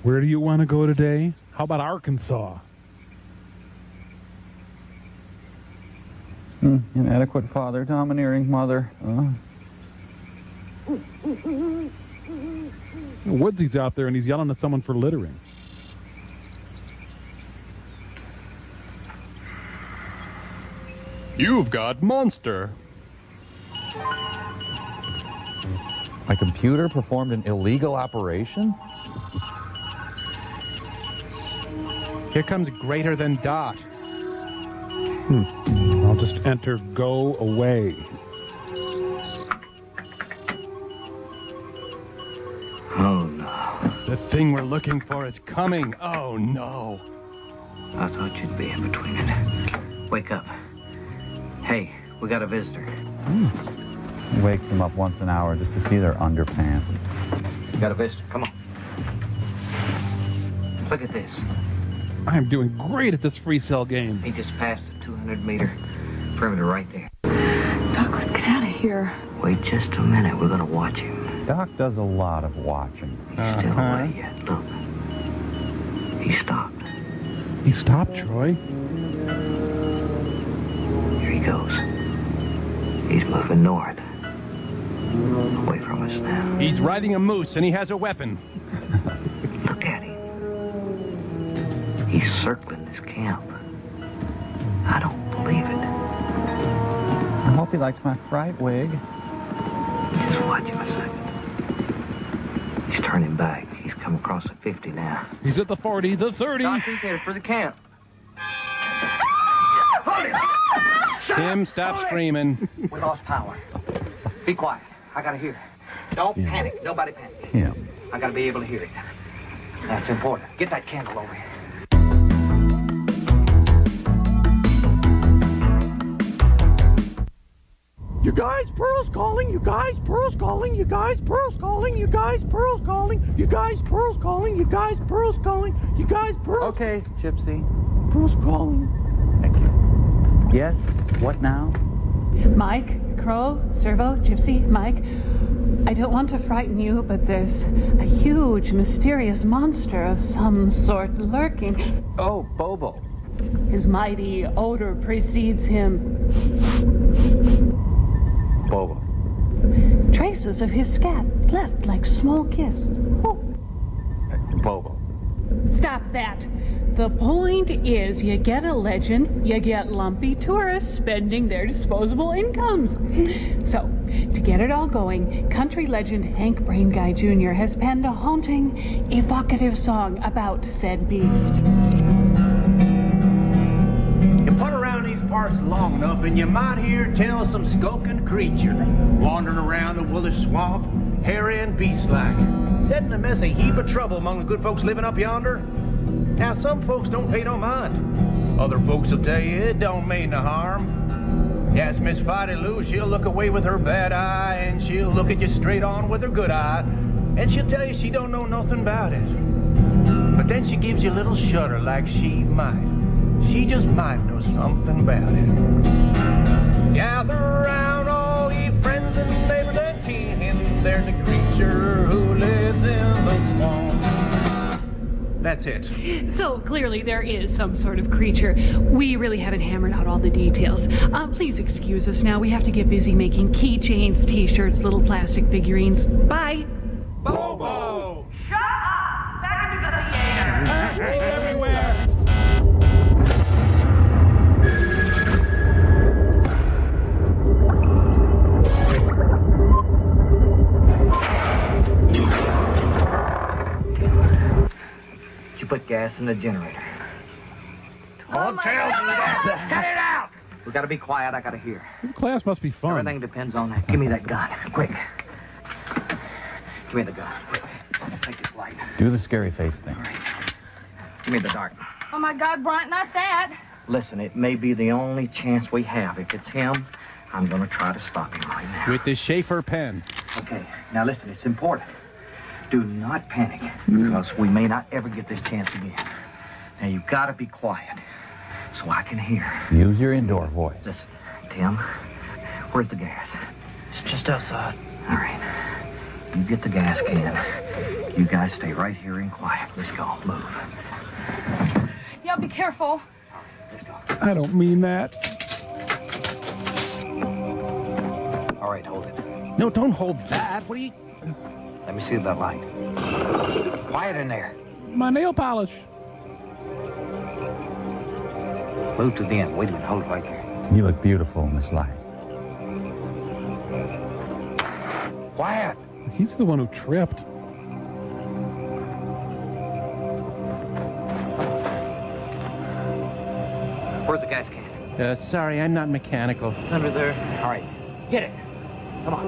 Speaker 1: Where do you want to go today? How about Arkansas?
Speaker 3: Inadequate father, domineering mother.
Speaker 1: Woodsy's out there and he's yelling at someone for littering.
Speaker 4: You've got monster.
Speaker 3: My computer performed an illegal operation?
Speaker 4: Here comes greater than Dot.
Speaker 1: I'll just enter go away.
Speaker 12: Oh, no.
Speaker 4: The thing we're looking for is coming. Oh, no.
Speaker 12: I thought you'd be in between it. Wake up. Hey, we got a visitor.
Speaker 3: He wakes them up once an hour just to see their underpants.
Speaker 12: Got a visitor. Come on. Look at this.
Speaker 1: I'm doing great at this free cell game.
Speaker 12: He just passed the 200-meter perimeter right there.
Speaker 13: Doc, let's get out of here.
Speaker 12: Wait just a minute. We're going to watch him.
Speaker 3: Doc does a lot of watching.
Speaker 12: He's still away yet. Look. He stopped.
Speaker 1: He stopped, Troy.
Speaker 12: Here he goes. He's moving north. Away from us now.
Speaker 4: He's riding a moose and he has a weapon.
Speaker 12: Look at him. He's circling this camp. I don't believe it.
Speaker 3: I hope he likes my fright wig.
Speaker 12: Just watch him a second. He's turning back. He's come across the 50 now.
Speaker 1: He's at the 40, the 30.
Speaker 10: Doc, he's headed for the camp.
Speaker 12: Hold it!
Speaker 4: Tim, stop screaming.
Speaker 12: We lost power. Be quiet. I gotta hear it. Don't panic. Nobody panic.
Speaker 3: Tim.
Speaker 12: I gotta be able to hear it. That's important. Get that candle over here.
Speaker 14: You guys, Pearl's calling. You guys, Pearl's calling. You guys, Pearl's calling. You guys, Pearl's calling. You guys, Pearl's calling. You guys, Pearl's calling. You guys, Pearl's.
Speaker 3: Okay, Gypsy.
Speaker 14: Pearl's calling.
Speaker 3: Thank you. Yes, what now?
Speaker 5: Mike, Crow, Servo, Gypsy, Mike. I don't want to frighten you, but there's a huge, mysterious monster of some sort lurking.
Speaker 3: Oh, Bobo.
Speaker 5: His mighty odor precedes him.
Speaker 3: Bobo.
Speaker 5: Traces of his scat left like small gifts. Oh.
Speaker 3: Bobo.
Speaker 5: Stop that. The point is you get a legend, you get lumpy tourists spending their disposable incomes. So, to get it all going, country legend Hank Brain Guy Jr. has penned a haunting, evocative song about said beast.
Speaker 4: You put around these parts long enough and you might hear tell of some skulking creature wandering around the woolly swamp, hairy and beast-like. setting a mess a heap of trouble among the good folks living up yonder. Now, some folks don't pay no mind. Other folks will tell you it don't mean no harm. Yes, Miss Fighty Lou, she'll look away with her bad eye, and she'll look at you straight on with her good eye, and she'll tell you she don't know nothing about it. But then she gives you a little shudder like she just might know something about it. Gather around all ye friends and neighbors and kin, there's a creature who lives in the swamp. That's it.
Speaker 5: So clearly there is some sort of creature. We really haven't hammered out all the details. Please excuse us now. We have to get busy making keychains, t-shirts, little plastic figurines. Bye.
Speaker 4: Bobo!
Speaker 5: Shut up! Back into the theater!
Speaker 1: Everywhere!
Speaker 12: You put gas in the generator.
Speaker 5: Oh
Speaker 12: Cut it out! We gotta be quiet, I gotta hear.
Speaker 1: This class must be fun.
Speaker 12: Everything depends on that. Give me that gun, quick. Give me the gun, quick. Let's take this light.
Speaker 3: Do the scary face thing.
Speaker 12: Give me the dark.
Speaker 13: Oh, my God, Bryant, not that.
Speaker 12: Listen, it may be the only chance we have. If it's him, I'm gonna try to stop him right now.
Speaker 4: With this Schaefer pen.
Speaker 12: Okay, now listen, it's important. Do not panic, because we may not ever get this chance again. Now, you've got to be quiet, so I can hear.
Speaker 3: Use your indoor voice.
Speaker 12: Listen, Tim, where's the gas?
Speaker 4: It's just outside.
Speaker 12: All right. You get the gas can. You guys stay right here and quiet. Let's go. Move.
Speaker 13: Y'all be careful.
Speaker 12: Let's go.
Speaker 1: I don't mean that.
Speaker 12: All right, hold it.
Speaker 4: No, don't hold that. What are you...
Speaker 12: Let me see that light. Quiet in there.
Speaker 1: My nail polish.
Speaker 12: Move to the end. Wait a minute. Hold it right there.
Speaker 3: You look beautiful in this light.
Speaker 12: Quiet.
Speaker 1: He's the one who tripped.
Speaker 12: Where's the gas can?
Speaker 4: Sorry, I'm not mechanical.
Speaker 12: It's under there. All right. Get it. Come on.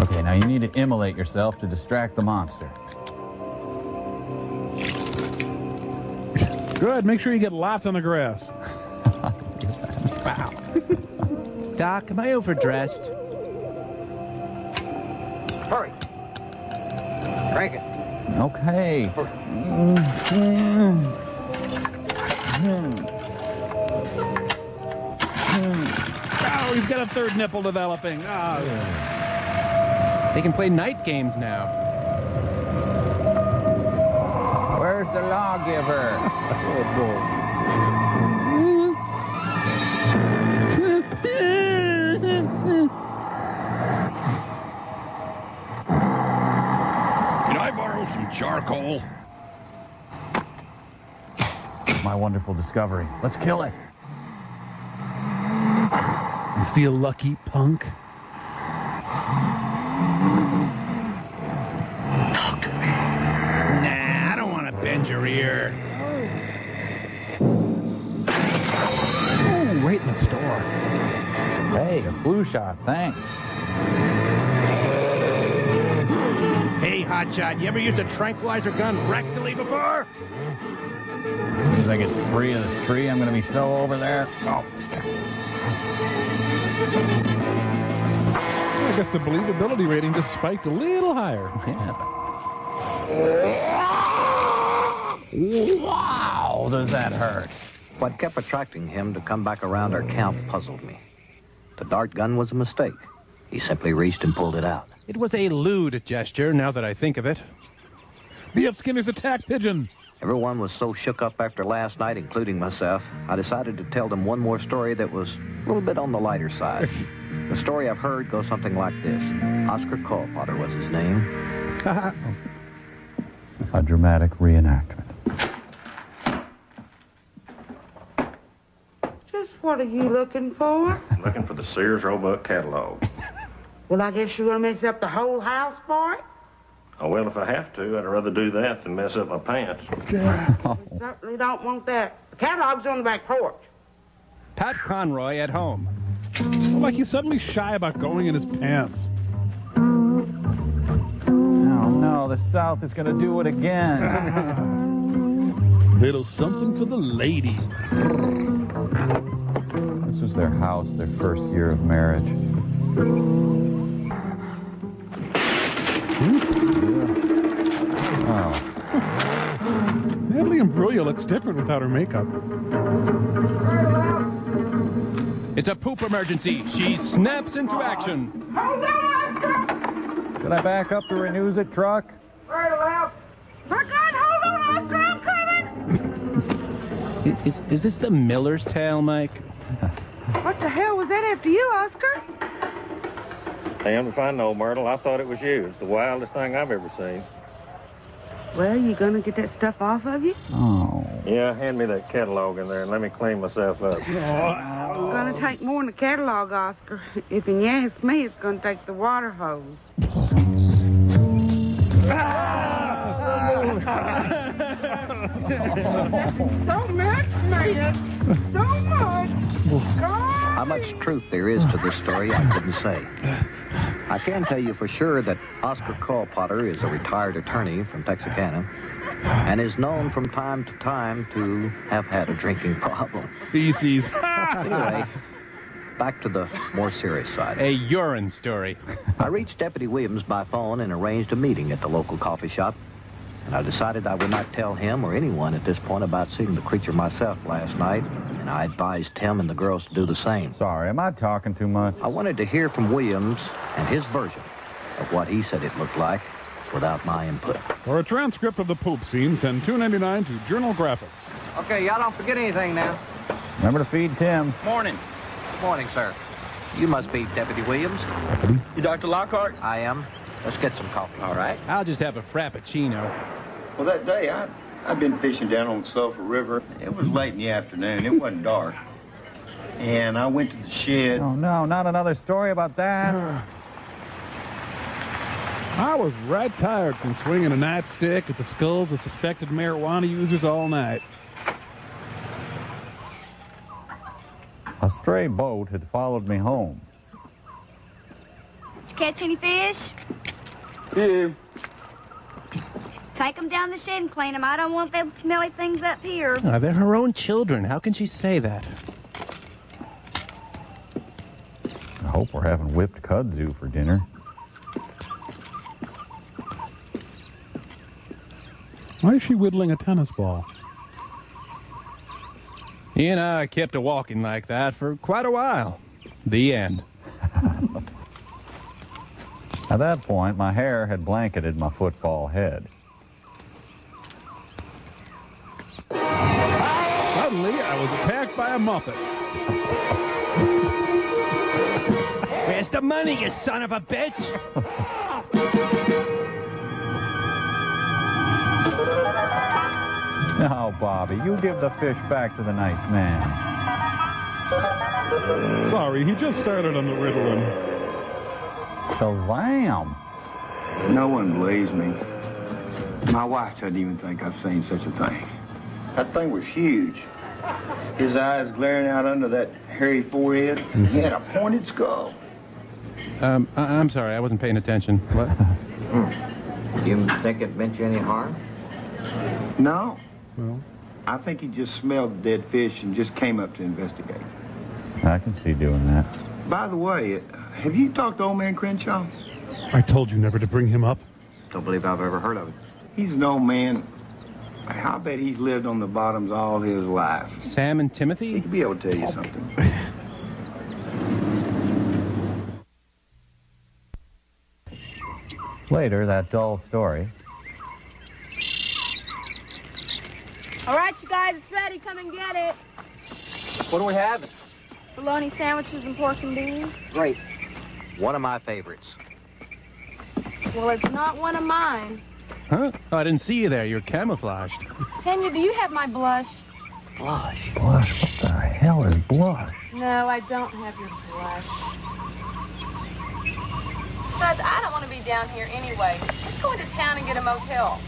Speaker 3: Okay, now you need to immolate yourself to distract the monster.
Speaker 1: Good. Make sure you get lots on the grass.
Speaker 4: Wow. Doc, am I overdressed?
Speaker 12: Hurry. Crank it.
Speaker 3: Okay.
Speaker 1: Oh, he's got a third nipple developing. Oh.
Speaker 4: They can play night games now.
Speaker 3: Where's the lawgiver?
Speaker 1: Oh, boy.
Speaker 15: Can I borrow some charcoal?
Speaker 3: My wonderful discovery. Let's kill it.
Speaker 1: You feel lucky, punk?
Speaker 12: Talk to me.
Speaker 4: Nah, I don't want to bend your ear.
Speaker 1: Oh, right in the store.
Speaker 3: Hey, a flu shot, thanks.
Speaker 4: Hey, hotshot, you ever used a tranquilizer gun rectally before?
Speaker 3: As soon as I get free of this tree, I'm going to be so over there. Oh.
Speaker 1: I guess the believability rating just spiked a little higher.
Speaker 3: Yeah. Wow, does that hurt?
Speaker 6: What kept attracting him to come back around our camp puzzled me. The dart gun was a mistake. He simply reached and pulled it out.
Speaker 4: It was a lewd gesture, now that I think of it.
Speaker 1: B.F. Skinner's attack pigeon.
Speaker 6: Everyone was so shook up after last night, including myself, I decided to tell them one more story that was a little bit on the lighter side. The story I've heard goes something like this. Oscar Colpotter was his name.
Speaker 3: A dramatic reenactment.
Speaker 16: Just what are you looking for?
Speaker 15: Looking for the Sears Roebuck catalog.
Speaker 16: Well, I guess you're gonna mess up the whole house for it?
Speaker 15: Oh, well, if I have to, I'd rather do that than mess up my pants.
Speaker 16: We certainly don't want that. The catalog's on the back porch.
Speaker 4: Pat Conroy at home.
Speaker 1: Like he's suddenly shy about going in his pants.
Speaker 3: Oh no, the South is gonna do it again.
Speaker 1: Little something for the lady.
Speaker 3: This was their house, their first year of marriage. Oh.
Speaker 1: Natalie Imbruglia looks different without her makeup.
Speaker 4: It's a poop emergency. She snaps into action.
Speaker 3: Should I back up to Renew's it, truck?
Speaker 16: Right left. For God, hold on, Oscar, I'm coming!
Speaker 4: Is this the Miller's tale, Mike?
Speaker 16: What the hell was that after you, Oscar?
Speaker 15: Damn if I know, Myrtle. I thought it was you. It's the wildest thing I've ever seen.
Speaker 16: Well, you gonna get that stuff off of you?
Speaker 3: Oh.
Speaker 15: Yeah, hand me that catalog in there and let me clean myself up.
Speaker 16: It's gonna take more than a catalog, Oscar. If you ask me, it's gonna take the water hose. So much, man. So much.
Speaker 6: How much truth there is to this story, I couldn't say. I can tell you for sure that Oscar Colpotter is a retired attorney from Texarkana and is known from time to time to have had a drinking problem.
Speaker 1: Feces.
Speaker 6: Anyway, back to the more serious side.
Speaker 4: A urine story.
Speaker 6: I reached Deputy Williams by phone and arranged a meeting at the local coffee shop. And I decided I would not tell him or anyone at this point about seeing the creature myself last night. And I advised him and the girls to do the same.
Speaker 3: Sorry, am I talking too much?
Speaker 6: I wanted to hear from Williams and his version of what he said it looked like without my input.
Speaker 1: For a transcript of the poop scene, send $2.99 to Journal Graphics.
Speaker 6: Okay, y'all don't forget anything now.
Speaker 3: Remember to feed Tim.
Speaker 6: Morning. Morning, sir. You must be Deputy Williams.
Speaker 8: You Dr. Lockhart?
Speaker 6: I am. Let's get some coffee.
Speaker 8: All right.
Speaker 4: I'll just have a frappuccino.
Speaker 17: Well, that day, I'd been fishing down on the Sulphur River. It was late in the afternoon. It wasn't dark. And I went to the shed.
Speaker 3: Oh, no, not another story about that.
Speaker 1: I was right tired from swinging a nightstick at the skulls of suspected marijuana users all night.
Speaker 3: A stray boat had followed me home.
Speaker 18: Did you catch any fish?
Speaker 8: Yeah.
Speaker 18: Take them down the shed and clean them. I don't want them smelly things up here.
Speaker 4: They're her own children. How can she say that?
Speaker 3: I hope we're having whipped kudzu for dinner.
Speaker 1: Why is she whittling a tennis ball?
Speaker 4: He and I kept a walking like that for quite a while. The end.
Speaker 3: At that point, my hair had blanketed my football head.
Speaker 1: Suddenly, I was attacked by a Muppet.
Speaker 4: Where's the money, you son of a bitch?
Speaker 3: Now, Bobby, you give the fish back to the nice man.
Speaker 1: Sorry, he just started on the Ritalin.
Speaker 3: Shazam!
Speaker 17: No one believes me. My wife doesn't even think I've seen such a thing. That thing was huge. His eyes glaring out under that hairy forehead. He had a pointed skull.
Speaker 4: I'm sorry, I wasn't paying attention. What?
Speaker 6: You think it meant you any harm?
Speaker 17: No.
Speaker 1: Well,
Speaker 17: I think he just smelled dead fish and just came up to investigate.
Speaker 3: I can see doing that.
Speaker 17: By the way, have you talked to old man Crenshaw?
Speaker 1: I told you never to bring him up.
Speaker 6: Don't believe I've ever heard of it.
Speaker 17: He's an old man. I bet he's lived on the bottoms all his life.
Speaker 4: Sam and Timothy?
Speaker 17: He could be able to tell you something.
Speaker 3: Later, that dull story.
Speaker 18: All right, you guys, it's ready. Come and get it.
Speaker 8: What do we have?
Speaker 18: Bologna sandwiches and pork and beans.
Speaker 6: Great. One of my favorites.
Speaker 18: Well, it's not one of mine.
Speaker 4: Huh? Oh, I didn't see you there. You're camouflaged.
Speaker 18: Tanya, do you have my blush?
Speaker 6: Blush.
Speaker 3: Blush? What the hell is blush?
Speaker 18: No, I don't have your blush. Besides, I don't want to be down here anyway. Let's go into town and get a motel.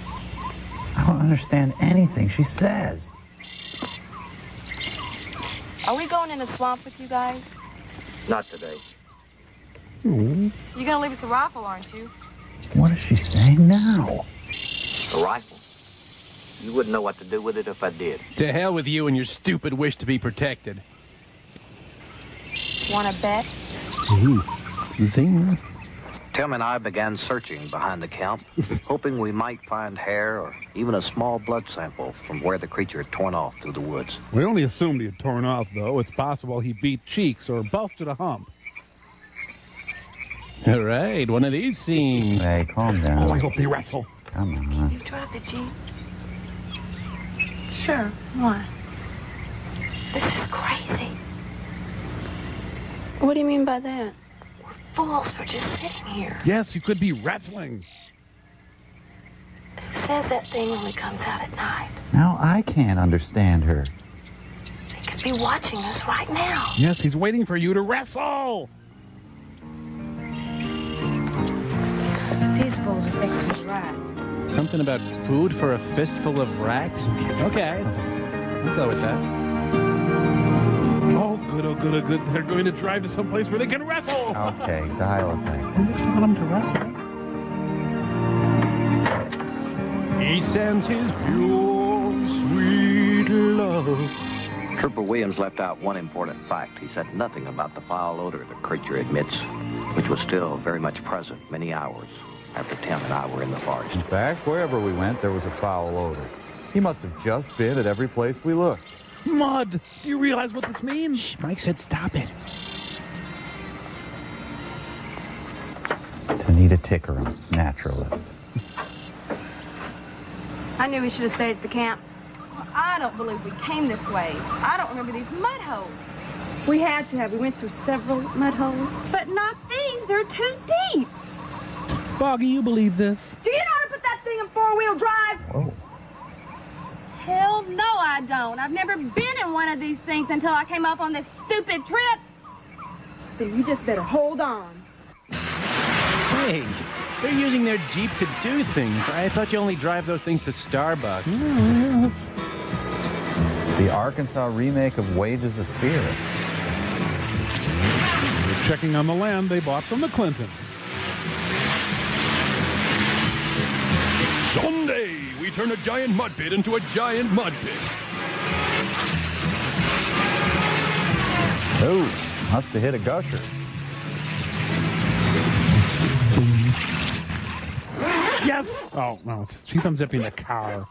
Speaker 3: I don't understand anything she says.
Speaker 18: Are we going in the swamp with you guys?
Speaker 12: Not today.
Speaker 9: You're gonna leave us a rifle, aren't you?
Speaker 3: What is she saying now?
Speaker 12: A rifle? You wouldn't know what to do with it if I did.
Speaker 4: To hell with you and your stupid wish to be protected.
Speaker 9: Wanna bet?
Speaker 4: Zing.
Speaker 12: Tim and I began searching behind the camp, hoping we might find hair or even a small blood sample from where the creature had torn off through the woods.
Speaker 1: We only assumed he had torn off, though. It's possible he beat cheeks or busted a hump.
Speaker 4: All right, one of these scenes.
Speaker 3: Hey, calm down.
Speaker 1: Oh, I hope they wrestle.
Speaker 3: Come on.
Speaker 9: You drive the Jeep? Sure, why? This is crazy. What do you mean by that? We're fools for just sitting here.
Speaker 1: Yes, you could be wrestling.
Speaker 9: Who says that thing only comes out at night?
Speaker 3: Now I can't understand her.
Speaker 9: They could be watching us right now.
Speaker 1: Yes, he's waiting for you to wrestle.
Speaker 16: These fools are fixing to ride.
Speaker 4: Something about food for a fistful of rats? Okay. I'll go with that.
Speaker 1: Oh, good, oh, good, oh, good. They're going to drive to some place where they can wrestle.
Speaker 3: Okay, dial it back.
Speaker 1: I just want them to wrestle.
Speaker 4: He sends his pure, sweet love.
Speaker 12: Trooper Williams left out one important fact. He said nothing about the foul odor the creature emits, which was still very much present many hours after Tim and I were in the forest.
Speaker 3: In fact, wherever we went, there was a foul odor. He must have just been at every place we looked.
Speaker 1: Mud! Do you realize what this means?
Speaker 4: Shh, Mike said stop it.
Speaker 3: Tanita Tickerum, naturalist.
Speaker 13: I knew we should have stayed at the camp.
Speaker 9: I don't believe we came this way. I don't remember these mud holes.
Speaker 13: We had to have. We went through several mud holes.
Speaker 9: But not these. They're too deep.
Speaker 1: Boggy, you believe this?
Speaker 13: Do you know how to put that thing in four-wheel drive?
Speaker 3: Whoa.
Speaker 9: Hell no, I don't. I've never been in one of these things until I came up on this stupid trip.
Speaker 13: Then you just better hold on.
Speaker 4: Hey, they're using their Jeep to do things. I thought you only drive those things to Starbucks.
Speaker 1: Yes.
Speaker 3: It's the Arkansas remake of Wages of Fear.
Speaker 1: They're checking on the land they bought from the Clintons.
Speaker 19: Someday, we turn a giant mud pit into a giant mud pit.
Speaker 3: Oh, must have hit a gusher.
Speaker 1: Yes! Oh, no, she's unzipping the car.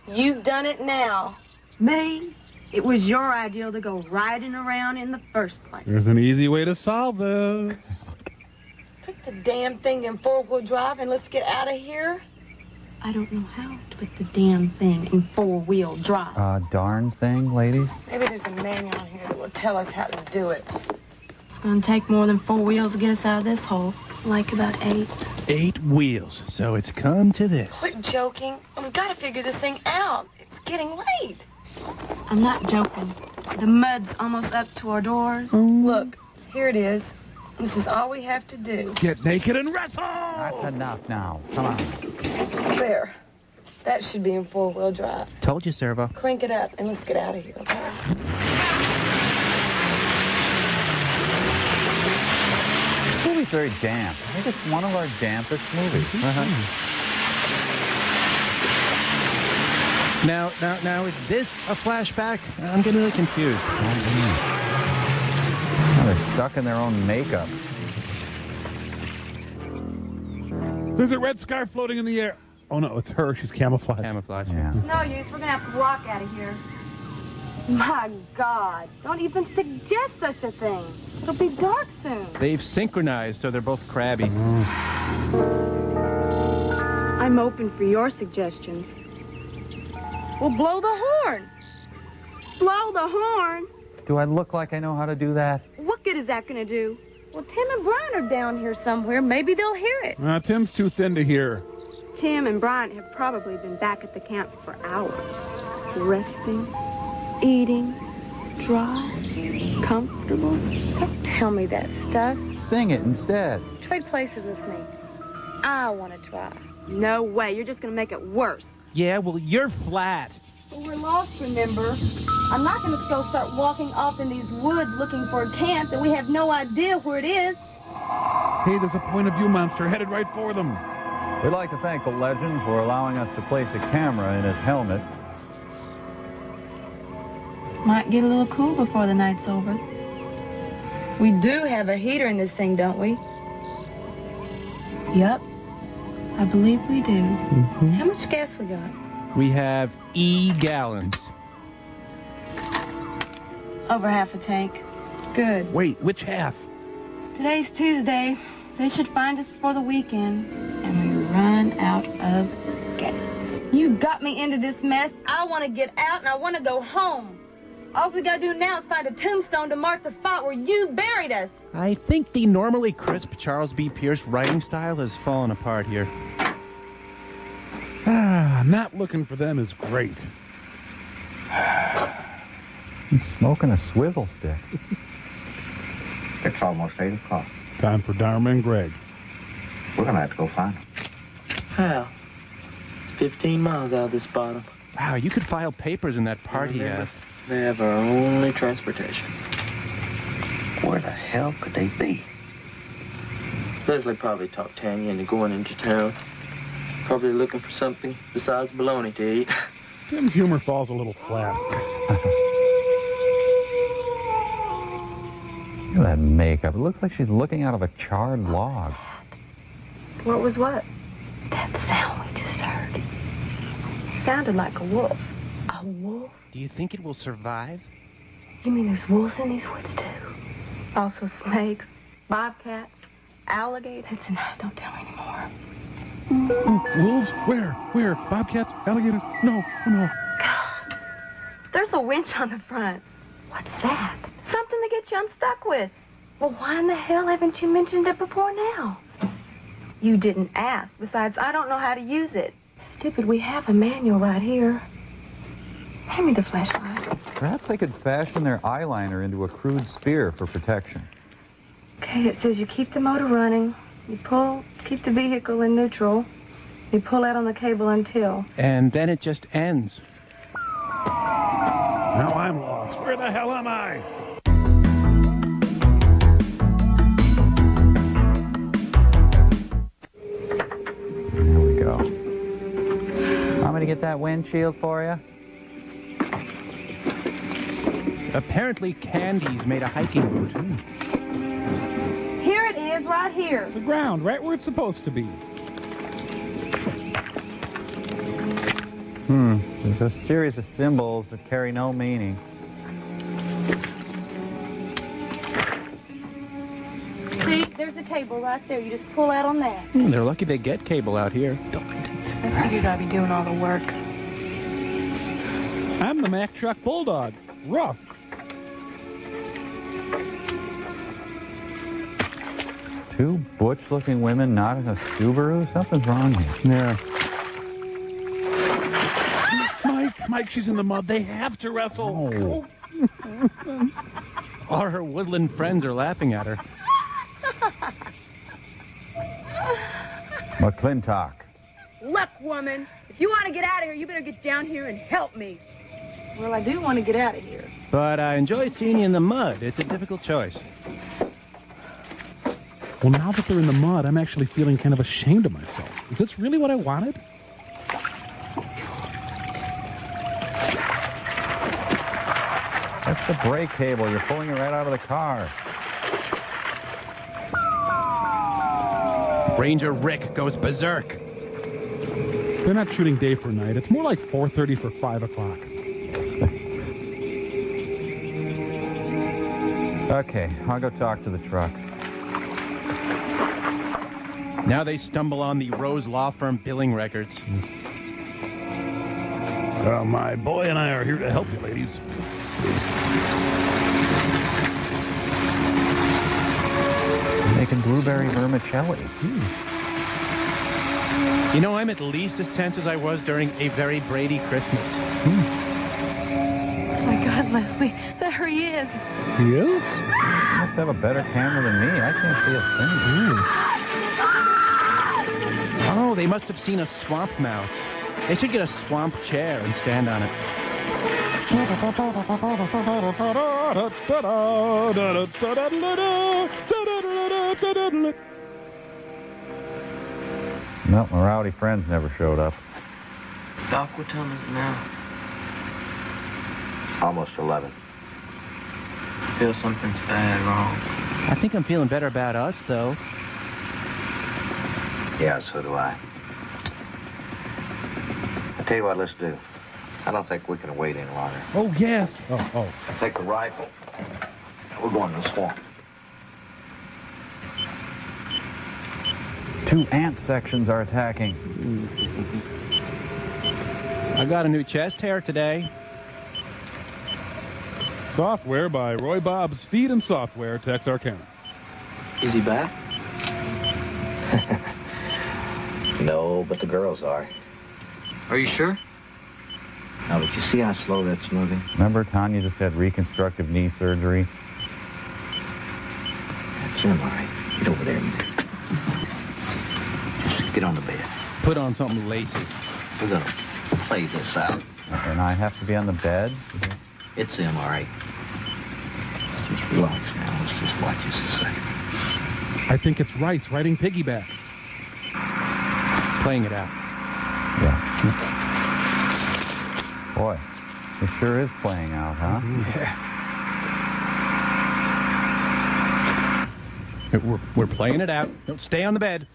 Speaker 9: You've done it now.
Speaker 13: Me? It was your idea to go riding around in the first place.
Speaker 1: There's an easy way to solve this.
Speaker 9: Put the damn thing in four-wheel drive and let's get out of here.
Speaker 13: I don't know how to put the damn thing in four-wheel drive.
Speaker 3: Darn thing, ladies.
Speaker 9: Maybe there's a manual on here that will tell us how to do it.
Speaker 13: It's gonna take more than 4 wheels to get us out of this hole. Like about 8.
Speaker 4: 8 wheels, so it's come to this.
Speaker 9: Quit joking. We've got to figure this thing out. It's getting late.
Speaker 13: I'm not joking. The mud's almost up to our doors.
Speaker 9: Look, here it is. This is all we have to do.
Speaker 1: Get naked and wrestle!
Speaker 3: That's enough now. Come on.
Speaker 9: There. That should be in four-wheel drive.
Speaker 4: Told you, Servo.
Speaker 9: Crank it up and let's get out of here, okay?
Speaker 3: This movie's very damp. I think it's one of our dampest movies.
Speaker 4: Now, is this a flashback? I'm getting really confused.
Speaker 3: Oh, they're stuck in their own makeup.
Speaker 1: There's a red scarf floating in the air. Oh, no, it's her. She's camouflaged.
Speaker 4: Camouflage.
Speaker 3: Yeah.
Speaker 9: No use. We're going to have to walk out of here. My God. Don't even suggest such a thing. It'll be dark soon.
Speaker 4: They've synchronized, so they're both crabby.
Speaker 13: I'm open for your suggestions.
Speaker 9: Well, blow the horn.
Speaker 13: Blow the horn?
Speaker 3: Do I look like I know how to do that?
Speaker 13: What good is that going to do?
Speaker 9: Well, Tim and Brian are down here somewhere. Maybe they'll hear it.
Speaker 1: Tim's too thin to hear.
Speaker 13: Tim and Brian have probably been back at the camp for hours. Resting, eating, dry, comfortable.
Speaker 9: Don't tell me that stuff.
Speaker 3: Sing it instead.
Speaker 9: Trade places with me. I want to try.
Speaker 13: No way. You're just going to make it worse.
Speaker 4: Yeah, well, you're flat.
Speaker 9: But we're lost, remember? I'm not going to go start walking off in these woods looking for a camp that we have no idea where it is.
Speaker 1: Hey, there's a point of view monster headed right for them.
Speaker 3: We'd like to thank the legend for allowing us to place a camera in his helmet.
Speaker 9: Might get a little cool before the night's over. We do have a heater in this thing, don't we? Yep. I believe we do. How much gas we got?
Speaker 4: We have gallons.
Speaker 9: Over half a tank. Good.
Speaker 1: Wait, which half?
Speaker 9: Today's Tuesday. They should find us before the weekend. And we run out of gas. You got me into this mess. I want to get out and I want to go home. All we got to do now is find a tombstone to mark the spot where you buried us.
Speaker 4: I think the normally crisp Charles B. Pierce writing style has fallen apart here.
Speaker 1: Not looking for them is great.
Speaker 3: He's smoking a swizzle stick.
Speaker 12: It's almost 8 o'clock.
Speaker 1: Time for Dharma and Greg.
Speaker 12: We're going to have to go find them.
Speaker 20: How? It's 15 miles out of this bottom.
Speaker 4: Wow, you could file papers in that party ad.
Speaker 20: They have our only transportation.
Speaker 12: Where the hell could they be?
Speaker 20: Leslie probably talked Tanya into going into town. Probably looking for something besides bologna to eat.
Speaker 1: Tim's humor falls a little flat.
Speaker 3: Look at that makeup. It looks like she's looking out of a charred log.
Speaker 9: What was what? That sound we just heard. Sounded like a wolf. A wolf?
Speaker 4: Do you think it will survive?
Speaker 9: You mean there's wolves in these woods, too? Also snakes, bobcats, alligators. That's enough. Don't tell me anymore.
Speaker 1: Oh, wolves? Where? Where? Bobcats? Alligators? No, oh no.
Speaker 9: God. There's a winch on the front. What's that? Something to get you unstuck with. Well, why in the hell haven't you mentioned it before now? You didn't ask. Besides, I don't know how to use it. Stupid, we have a manual right here. Hand me the flashlight.
Speaker 3: Perhaps they could fashion their eyeliner into a crude spear for protection.
Speaker 9: Okay, it says you keep the motor running. You pull, keep the vehicle in neutral. You pull out on the cable until.
Speaker 4: And then it just ends.
Speaker 1: Now I'm lost. Where the hell am I?
Speaker 3: There we go. Want me to get that windshield for you?
Speaker 4: Apparently Candy's made a hiking boot.
Speaker 9: Here it is, right here.
Speaker 1: The ground, right where it's supposed to be.
Speaker 3: There's a series of symbols that carry no meaning.
Speaker 9: See, there's a cable right there. You just pull out on that.
Speaker 4: They're lucky they get cable out here.
Speaker 9: I figured I'd be doing all the work.
Speaker 1: I'm the Mack Truck Bulldog. Rough.
Speaker 3: Two butch-looking women not in a Subaru? Something's wrong here.
Speaker 1: Yeah. Mike, she's in the mud. They have to wrestle.
Speaker 3: Oh.
Speaker 4: All her woodland friends are laughing at her.
Speaker 3: McClintock.
Speaker 16: Look, woman, if you want to get out of here, you better get down here and help me.
Speaker 9: Well, I do want to get out of here.
Speaker 4: But I enjoy seeing you in the mud. It's a difficult choice.
Speaker 1: Well, now that they're in the mud, I'm actually feeling kind of ashamed of myself. Is this really what I wanted?
Speaker 3: That's the brake cable. You're pulling it right out of the car.
Speaker 4: Ranger Rick goes berserk.
Speaker 1: They're not shooting day for night. It's more like 4:30 for 5 o'clock.
Speaker 3: Okay, I'll go talk to the truck.
Speaker 4: Now they stumble on the Rose Law Firm billing records.
Speaker 1: Well, my boy and I are here to help you, ladies.
Speaker 3: Making blueberry vermicelli.
Speaker 4: You know, I'm at least as tense as I was during a very Brady Christmas.
Speaker 9: Oh, my God, Leslie, there he is.
Speaker 1: He is?
Speaker 3: You must have a better camera than me. I can't see a thing.
Speaker 4: Oh, they must have seen a swamp mouse. They should get a swamp chair and stand on it.
Speaker 3: No, my rowdy friends never showed up.
Speaker 20: Doc, what time is it now?
Speaker 12: Almost 11.
Speaker 20: I feel something's bad wrong.
Speaker 4: I think I'm feeling better about us, though.
Speaker 12: Yeah, so do I. I tell you what, let's do. I don't think we can wait any longer.
Speaker 1: Oh, yes. Oh.
Speaker 12: Take the rifle. We're going to the swamp.
Speaker 3: 2 ant sections are attacking.
Speaker 4: I got a new chest hair today.
Speaker 1: Software by Roy Bob's Feed and Software, Texarkana.
Speaker 20: Is he back?
Speaker 12: No, but the girls are.
Speaker 20: Are you sure?
Speaker 12: Now, did you see how slow that's moving?
Speaker 3: Remember Tanya just had reconstructive knee surgery?
Speaker 12: That's him, all right. Get over there. Just get on the bed.
Speaker 4: Put on something lacy.
Speaker 12: We're going to play this out.
Speaker 3: And I have to be on the bed?
Speaker 12: It's him, all right. Just relax now. Let's just watch this a second.
Speaker 1: I think it's right. It's riding piggyback.
Speaker 4: Playing it out.
Speaker 3: Yeah. Boy, it sure is playing out, huh?
Speaker 4: Yeah. We're playing it out. Don't stay on the bed.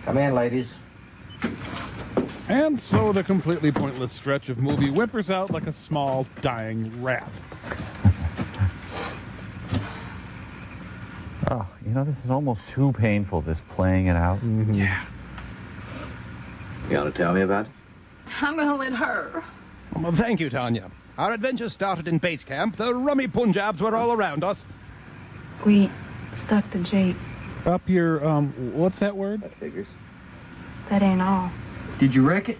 Speaker 12: Come in, ladies.
Speaker 1: And so the completely pointless stretch of movie whimpers out like a small, dying rat.
Speaker 3: Oh, you know, this is almost too painful, this playing it out.
Speaker 1: Mm-hmm.
Speaker 4: Yeah.
Speaker 12: You want to tell me about it?
Speaker 5: I'm gonna let her.
Speaker 4: Well, thank you, Tanya. Our adventure started in base camp. The rummy Punjabs were all around us.
Speaker 9: We stuck the Jeep.
Speaker 1: Up your, what's that word?
Speaker 12: That figures.
Speaker 9: That ain't all.
Speaker 20: Did you wreck it?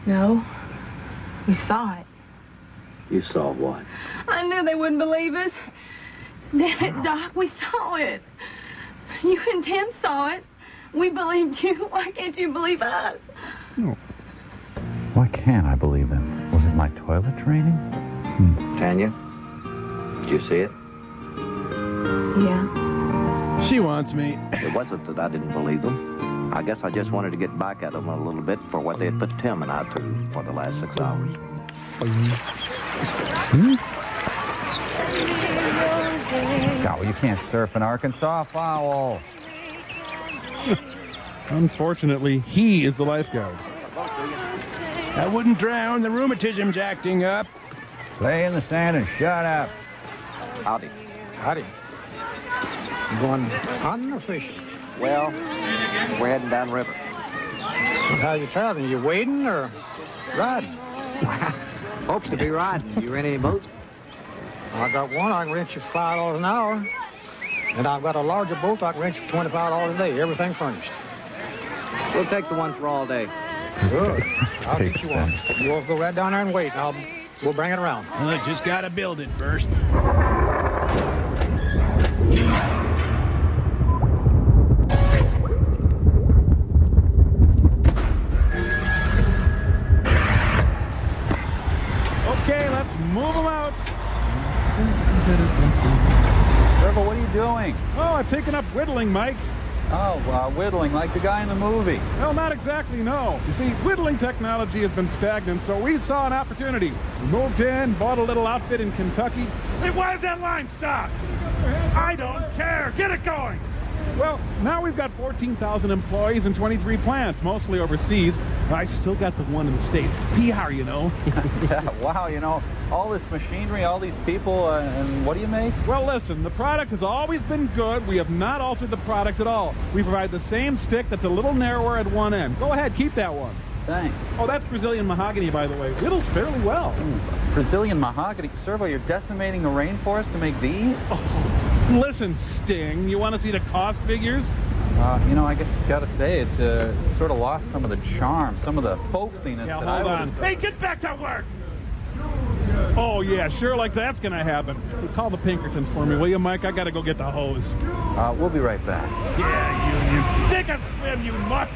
Speaker 9: No. We saw it.
Speaker 12: You saw what?
Speaker 5: I knew they wouldn't believe us. Damn it, Doc, we saw it. You and Tim saw it. We believed you. Why can't you believe us?
Speaker 1: No.
Speaker 3: Why can't I believe them? Was it my toilet training?
Speaker 12: Tanya, did you see it?
Speaker 9: Yeah.
Speaker 4: She wants me.
Speaker 12: It wasn't that I didn't believe them. I guess I just wanted to get back at them a little bit for what they had put Tim and I through for the last 6 hours.
Speaker 3: Oh, you can't surf in Arkansas, foul.
Speaker 1: Unfortunately, he is the lifeguard.
Speaker 4: I wouldn't drown. The rheumatism's acting up.
Speaker 3: Play in the sand and shut up.
Speaker 12: Howdy.
Speaker 11: Howdy. You going hunting or fishing?
Speaker 12: Well, we're heading downriver.
Speaker 11: How you traveling? You wading or riding?
Speaker 6: Hopes to be riding. You rent any boats?
Speaker 11: I got one. I can rent you $5 an hour. And I've got a larger boat I can rent you $25 a day. Everything furnished.
Speaker 6: We'll take the one for all day.
Speaker 11: Good. I'll get you one. You all go right down there and wait. We'll bring it around.
Speaker 4: Well, just gotta build it first.
Speaker 1: Okay, let's move them out.
Speaker 3: Trevor, what are you doing?
Speaker 1: Oh, I've taken up whittling, Mike.
Speaker 3: Oh, whittling, like the guy in the movie.
Speaker 1: Well, not exactly, no. You see, whittling technology has been stagnant, so we saw an opportunity. We moved in, bought a little outfit in Kentucky. Hey, why is that line stopped? I don't care. Get it going. Well, now we've got 14,000 employees and 23 plants, mostly overseas. I still got the one in the States. PR, you know.
Speaker 3: Yeah, wow, you know, all this machinery, all these people, and what do you make?
Speaker 1: Well, listen, the product has always been good. We have not altered the product at all. We provide the same stick that's a little narrower at one end. Go ahead, keep that one.
Speaker 3: Thanks.
Speaker 1: Oh, that's Brazilian mahogany, by the way. Whittles fairly well.
Speaker 3: Brazilian mahogany? Servo, you're decimating the rainforest to make these?
Speaker 1: Oh, listen, Sting, you want to see the cost figures?
Speaker 3: You know, I guess you gotta say, it's sort of lost some of the charm, some of the folksiness
Speaker 1: yeah,
Speaker 3: that I
Speaker 1: hold
Speaker 3: would
Speaker 1: on. Hey, get back to work! Oh, yeah, sure, like that's gonna happen. Call the Pinkertons for me, will you, Mike? I gotta go get the hose.
Speaker 3: We'll be right back.
Speaker 1: Yeah, you take a swim, you nuts!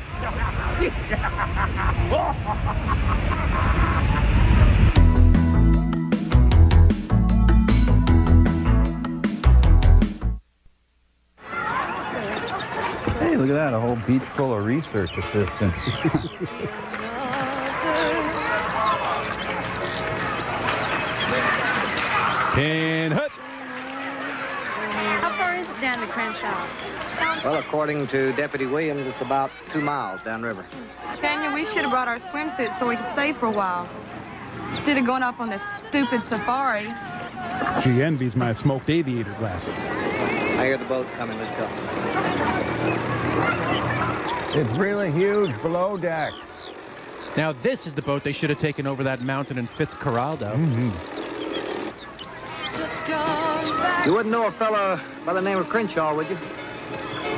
Speaker 3: beach full of research assistants.
Speaker 1: And hut.
Speaker 18: How far is it down to Crenshaw?
Speaker 6: Well, according to Deputy Williams, it's about 2 miles downriver.
Speaker 9: Tanya, we should have brought our swimsuits so we could stay for a while. Instead of going off on this stupid safari.
Speaker 1: She envies my smoked aviator glasses.
Speaker 6: I hear the boat coming. Let's go.
Speaker 3: It's really huge below decks.
Speaker 4: Now, this is the boat they should have taken over that mountain in Fitzcarraldo.
Speaker 6: You wouldn't know a fella by the name of Crenshaw, would you?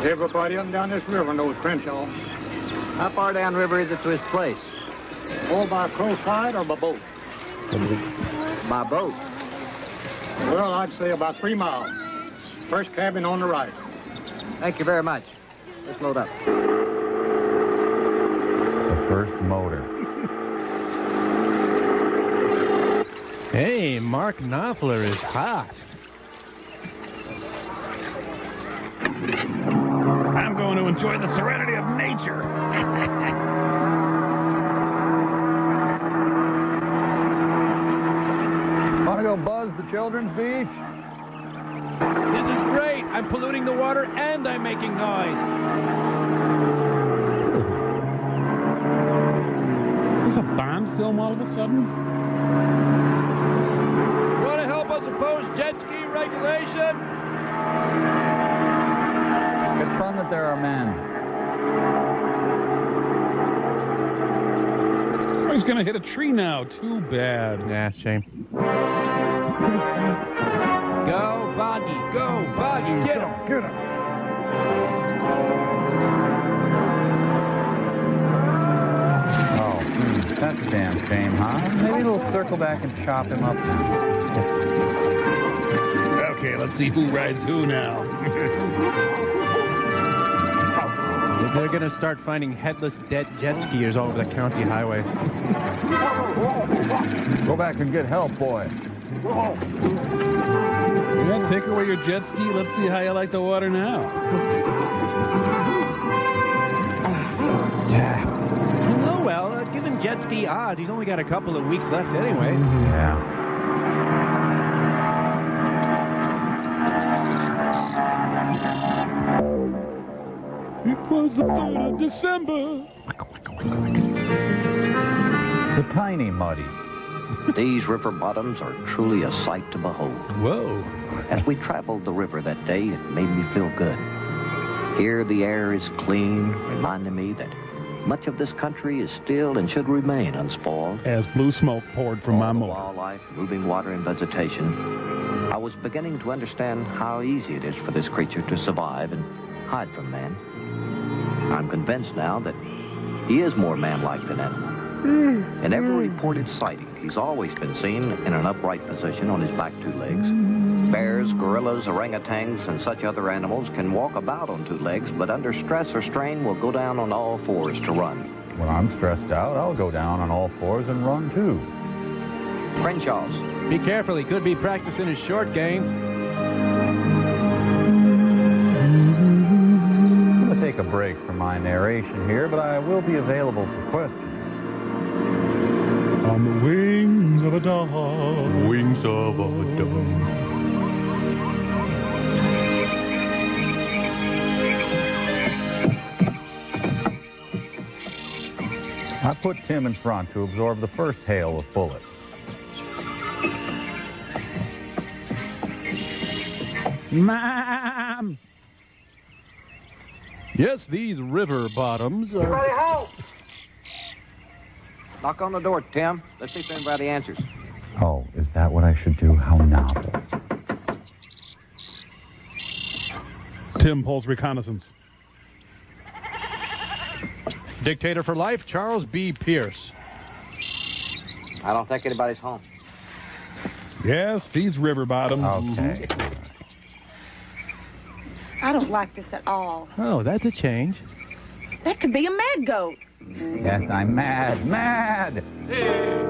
Speaker 17: Everybody up and down this river knows Crenshaw.
Speaker 6: How far downriver is it to his place?
Speaker 17: All by crow's flight or by boat?
Speaker 6: By boat.
Speaker 17: Well, I'd say about 3 miles. First cabin on the right.
Speaker 6: Thank you very much. Let's load up.
Speaker 3: The first motor.
Speaker 4: Hey, Mark Knopfler is hot.
Speaker 1: I'm going to enjoy the serenity of nature.
Speaker 3: Want to go buzz the children's beach?
Speaker 4: This is great. I'm polluting the water and I'm making noise.
Speaker 1: Is this a Bond film all of a sudden?
Speaker 4: Want to help us oppose jet ski regulation?
Speaker 3: It's fun that there are men.
Speaker 1: Oh, he's going to hit a tree now. Too bad.
Speaker 4: Nah, shame. Go, Boggy. Go, Boggy. Get him.
Speaker 3: Get him. Oh, that's a damn shame, huh? Maybe we'll circle back and chop him up now.
Speaker 1: Okay, let's see who rides who now.
Speaker 4: They're going to start finding headless dead jet skiers all over the county highway.
Speaker 3: Go back and get help, boy.
Speaker 1: Yeah, take away your jet ski. Let's see how you like the water now.
Speaker 4: Oh, well, given jet ski odds, he's only got a couple of weeks left anyway.
Speaker 3: Yeah.
Speaker 1: It was the 3rd of December.
Speaker 3: The tiny muddy.
Speaker 12: These river bottoms are truly a sight to behold.
Speaker 1: Whoa.
Speaker 12: As we traveled the river that day, it made me feel good. Here the air is clean, reminding me that much of this country is still and should remain unspoiled.
Speaker 1: As blue smoke poured from my motor.
Speaker 12: Wildlife, moving water, and vegetation. I was beginning to understand how easy it is for this creature to survive and hide from man. I'm convinced now that he is more man-like than animal. In every reported sighting, he's always been seen in an upright position on his back 2 legs. Bears, gorillas, orangutans, and such other animals can walk about on 2 legs, but under stress or strain will go down on all 4s to run.
Speaker 3: When I'm stressed out, I'll go down on all 4s and run too.
Speaker 12: Crenshaw's.
Speaker 4: Be careful, he could be practicing his short game.
Speaker 3: I'm going to take a break from my narration here, but I will be available for questions.
Speaker 1: On the wings of a dove.
Speaker 19: Wings of a dove.
Speaker 3: I put Tim in front to absorb the first hail of bullets.
Speaker 1: Mom!
Speaker 4: Yes, these river bottoms are...
Speaker 11: Everybody home!
Speaker 6: Knock on the door, Tim. Let's see if anybody answers.
Speaker 3: Oh, is that what I should do? How novel.
Speaker 1: Tim pulls reconnaissance.
Speaker 4: Dictator for life, Charles B. Pierce.
Speaker 6: I don't think anybody's home.
Speaker 1: Yes, these river bottoms.
Speaker 3: Okay.
Speaker 9: I don't like this at all.
Speaker 4: Oh, that's a change.
Speaker 9: That could be a mad goat.
Speaker 3: Yes, I'm mad. Mad!
Speaker 21: Hey,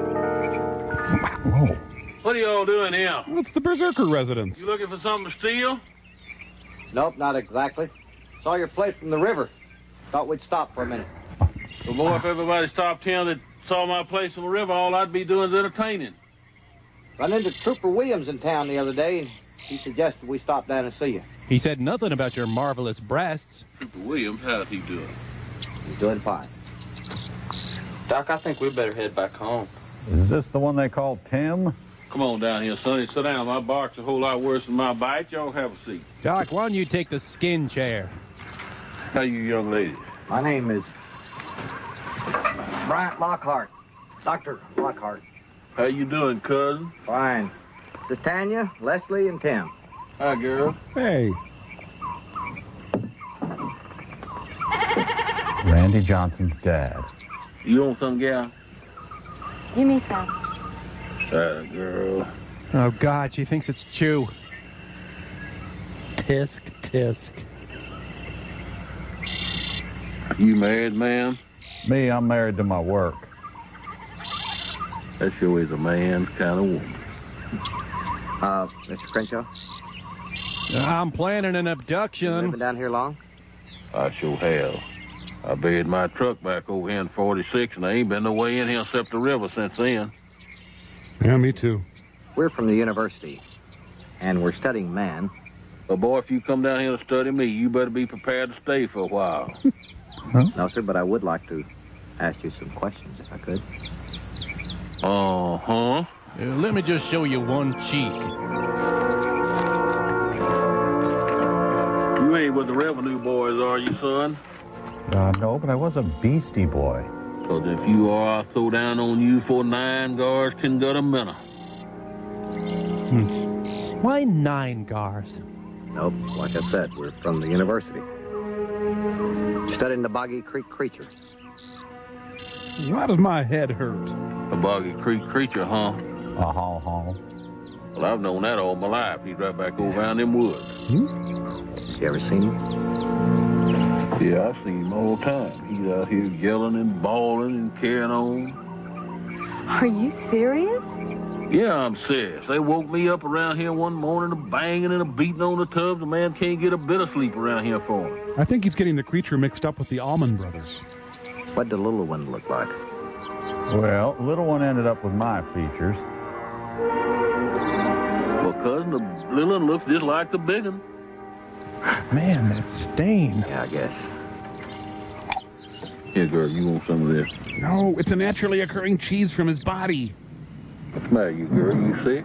Speaker 3: Whoa.
Speaker 21: what are y'all doing here?
Speaker 1: It's the Berserker residence.
Speaker 21: You looking for something to steal?
Speaker 6: Nope, not exactly. Saw your plate from the river. Thought we'd stop for a minute.
Speaker 21: Well, boy, if everybody stopped here that saw my place on the river, all I'd be doing is entertaining.
Speaker 6: Run into Trooper Williams in town the other day, and he suggested we stop down and see you.
Speaker 4: He said nothing about your marvelous breasts.
Speaker 21: Trooper Williams, how's he doing?
Speaker 6: He's doing fine.
Speaker 20: Doc, I think we better head back home.
Speaker 3: Is this the one they call Tim?
Speaker 21: Come on down here, Sonny. Sit down. My bark's a whole lot worse than my bite. Y'all have a seat.
Speaker 4: Doc, why don't you take the skin chair?
Speaker 21: How you young ladies?
Speaker 6: My name is Bryant Lockhart. Dr. Lockhart.
Speaker 21: How you doing, cousin?
Speaker 6: Fine. This is Tanya, Leslie, and Tim.
Speaker 21: Hi, girl.
Speaker 1: Hey.
Speaker 3: Randy Johnson's dad.
Speaker 21: You want some, gal?
Speaker 9: Give me some.
Speaker 21: Girl.
Speaker 4: Oh, God, she thinks it's Chew.
Speaker 1: Tisk, tisk.
Speaker 21: You married, ma'am?
Speaker 3: Me, I'm married to my work.
Speaker 21: That sure is a man's kind of woman.
Speaker 6: Mr. Crenshaw?
Speaker 4: I'm planning an
Speaker 6: You
Speaker 4: abduction.
Speaker 6: been down here long?
Speaker 21: I sure have. I buried my truck back over here in 46, and I ain't been no way in here except the river since then.
Speaker 1: Yeah, me too.
Speaker 6: We're from the university, and we're studying man.
Speaker 21: But boy, if you come down here to study me, you better be prepared to stay for a while.
Speaker 6: No, sir, but I would like to ask you some questions, if I could.
Speaker 21: Uh-huh.
Speaker 4: Let me just show you one cheek.
Speaker 21: You ain't with the revenue boys, are you, son?
Speaker 3: No, but I was a beastie boy.
Speaker 21: Because if you are, I'll throw down on you for 9 guards can gut a minute.
Speaker 4: Why 9 gars?
Speaker 6: Nope, like I said, we're from the university. Studying the Boggy Creek creature.
Speaker 1: Why does my head hurt?
Speaker 21: The Boggy Creek creature, huh?
Speaker 3: Uh-huh.
Speaker 21: Well, I've known that all my life. He's right back over around them woods.
Speaker 6: You ever seen him?
Speaker 21: Yeah, I've seen him all the time. He's out here yelling and bawling and carrying on.
Speaker 9: Are you serious?
Speaker 21: Yeah, I'm serious. They woke me up around here one morning, a banging and a beating on the tubs. The man can't get a bit of sleep around here for him.
Speaker 1: I think he's getting the creature mixed up with the Allman Brothers.
Speaker 6: What did the little one look like?
Speaker 3: Well, little one ended up with my features.
Speaker 21: Well, cousin, the little one looks just like the big one.
Speaker 4: Man, that stain.
Speaker 6: Yeah, I guess.
Speaker 21: Here, girl, you want some of this?
Speaker 1: No, it's a naturally occurring cheese from his body.
Speaker 21: What's the matter, you girl? You sick?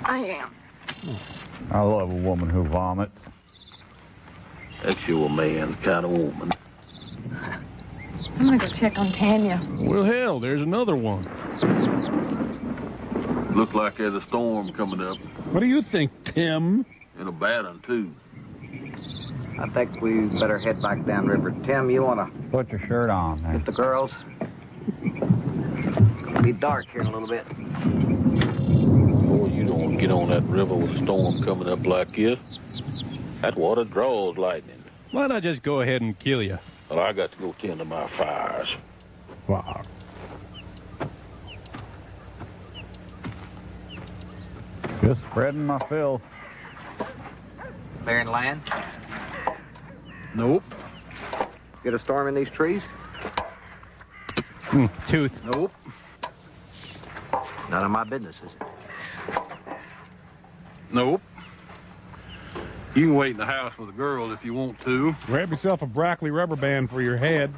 Speaker 9: I am.
Speaker 3: I love a woman who vomits.
Speaker 21: That's your man's kind of woman.
Speaker 9: I'm gonna go check on Tanya.
Speaker 4: Well, hell, there's another one.
Speaker 21: Looks like there's a storm coming up.
Speaker 1: What do you think, Tim?
Speaker 21: And a bad one, too.
Speaker 6: I think we better head back downriver. Tim, you want to
Speaker 3: Put your shirt on.
Speaker 6: get the girls? It'll be dark here in a little bit.
Speaker 21: Boy, you don't want to get on that river with a storm coming up like this. That water draws lightning.
Speaker 4: Why not just go ahead and kill you?
Speaker 21: Well, I got to go tend to my fires.
Speaker 1: Wow.
Speaker 3: Just spreading my filth.
Speaker 6: Barren land?
Speaker 21: Nope.
Speaker 6: Get a storm in these trees?
Speaker 4: Tooth.
Speaker 21: Nope.
Speaker 6: None of my business, is it?
Speaker 21: Nope. You can wait in the house with the girls if you want to.
Speaker 1: Grab yourself a Brackley rubber band for your head.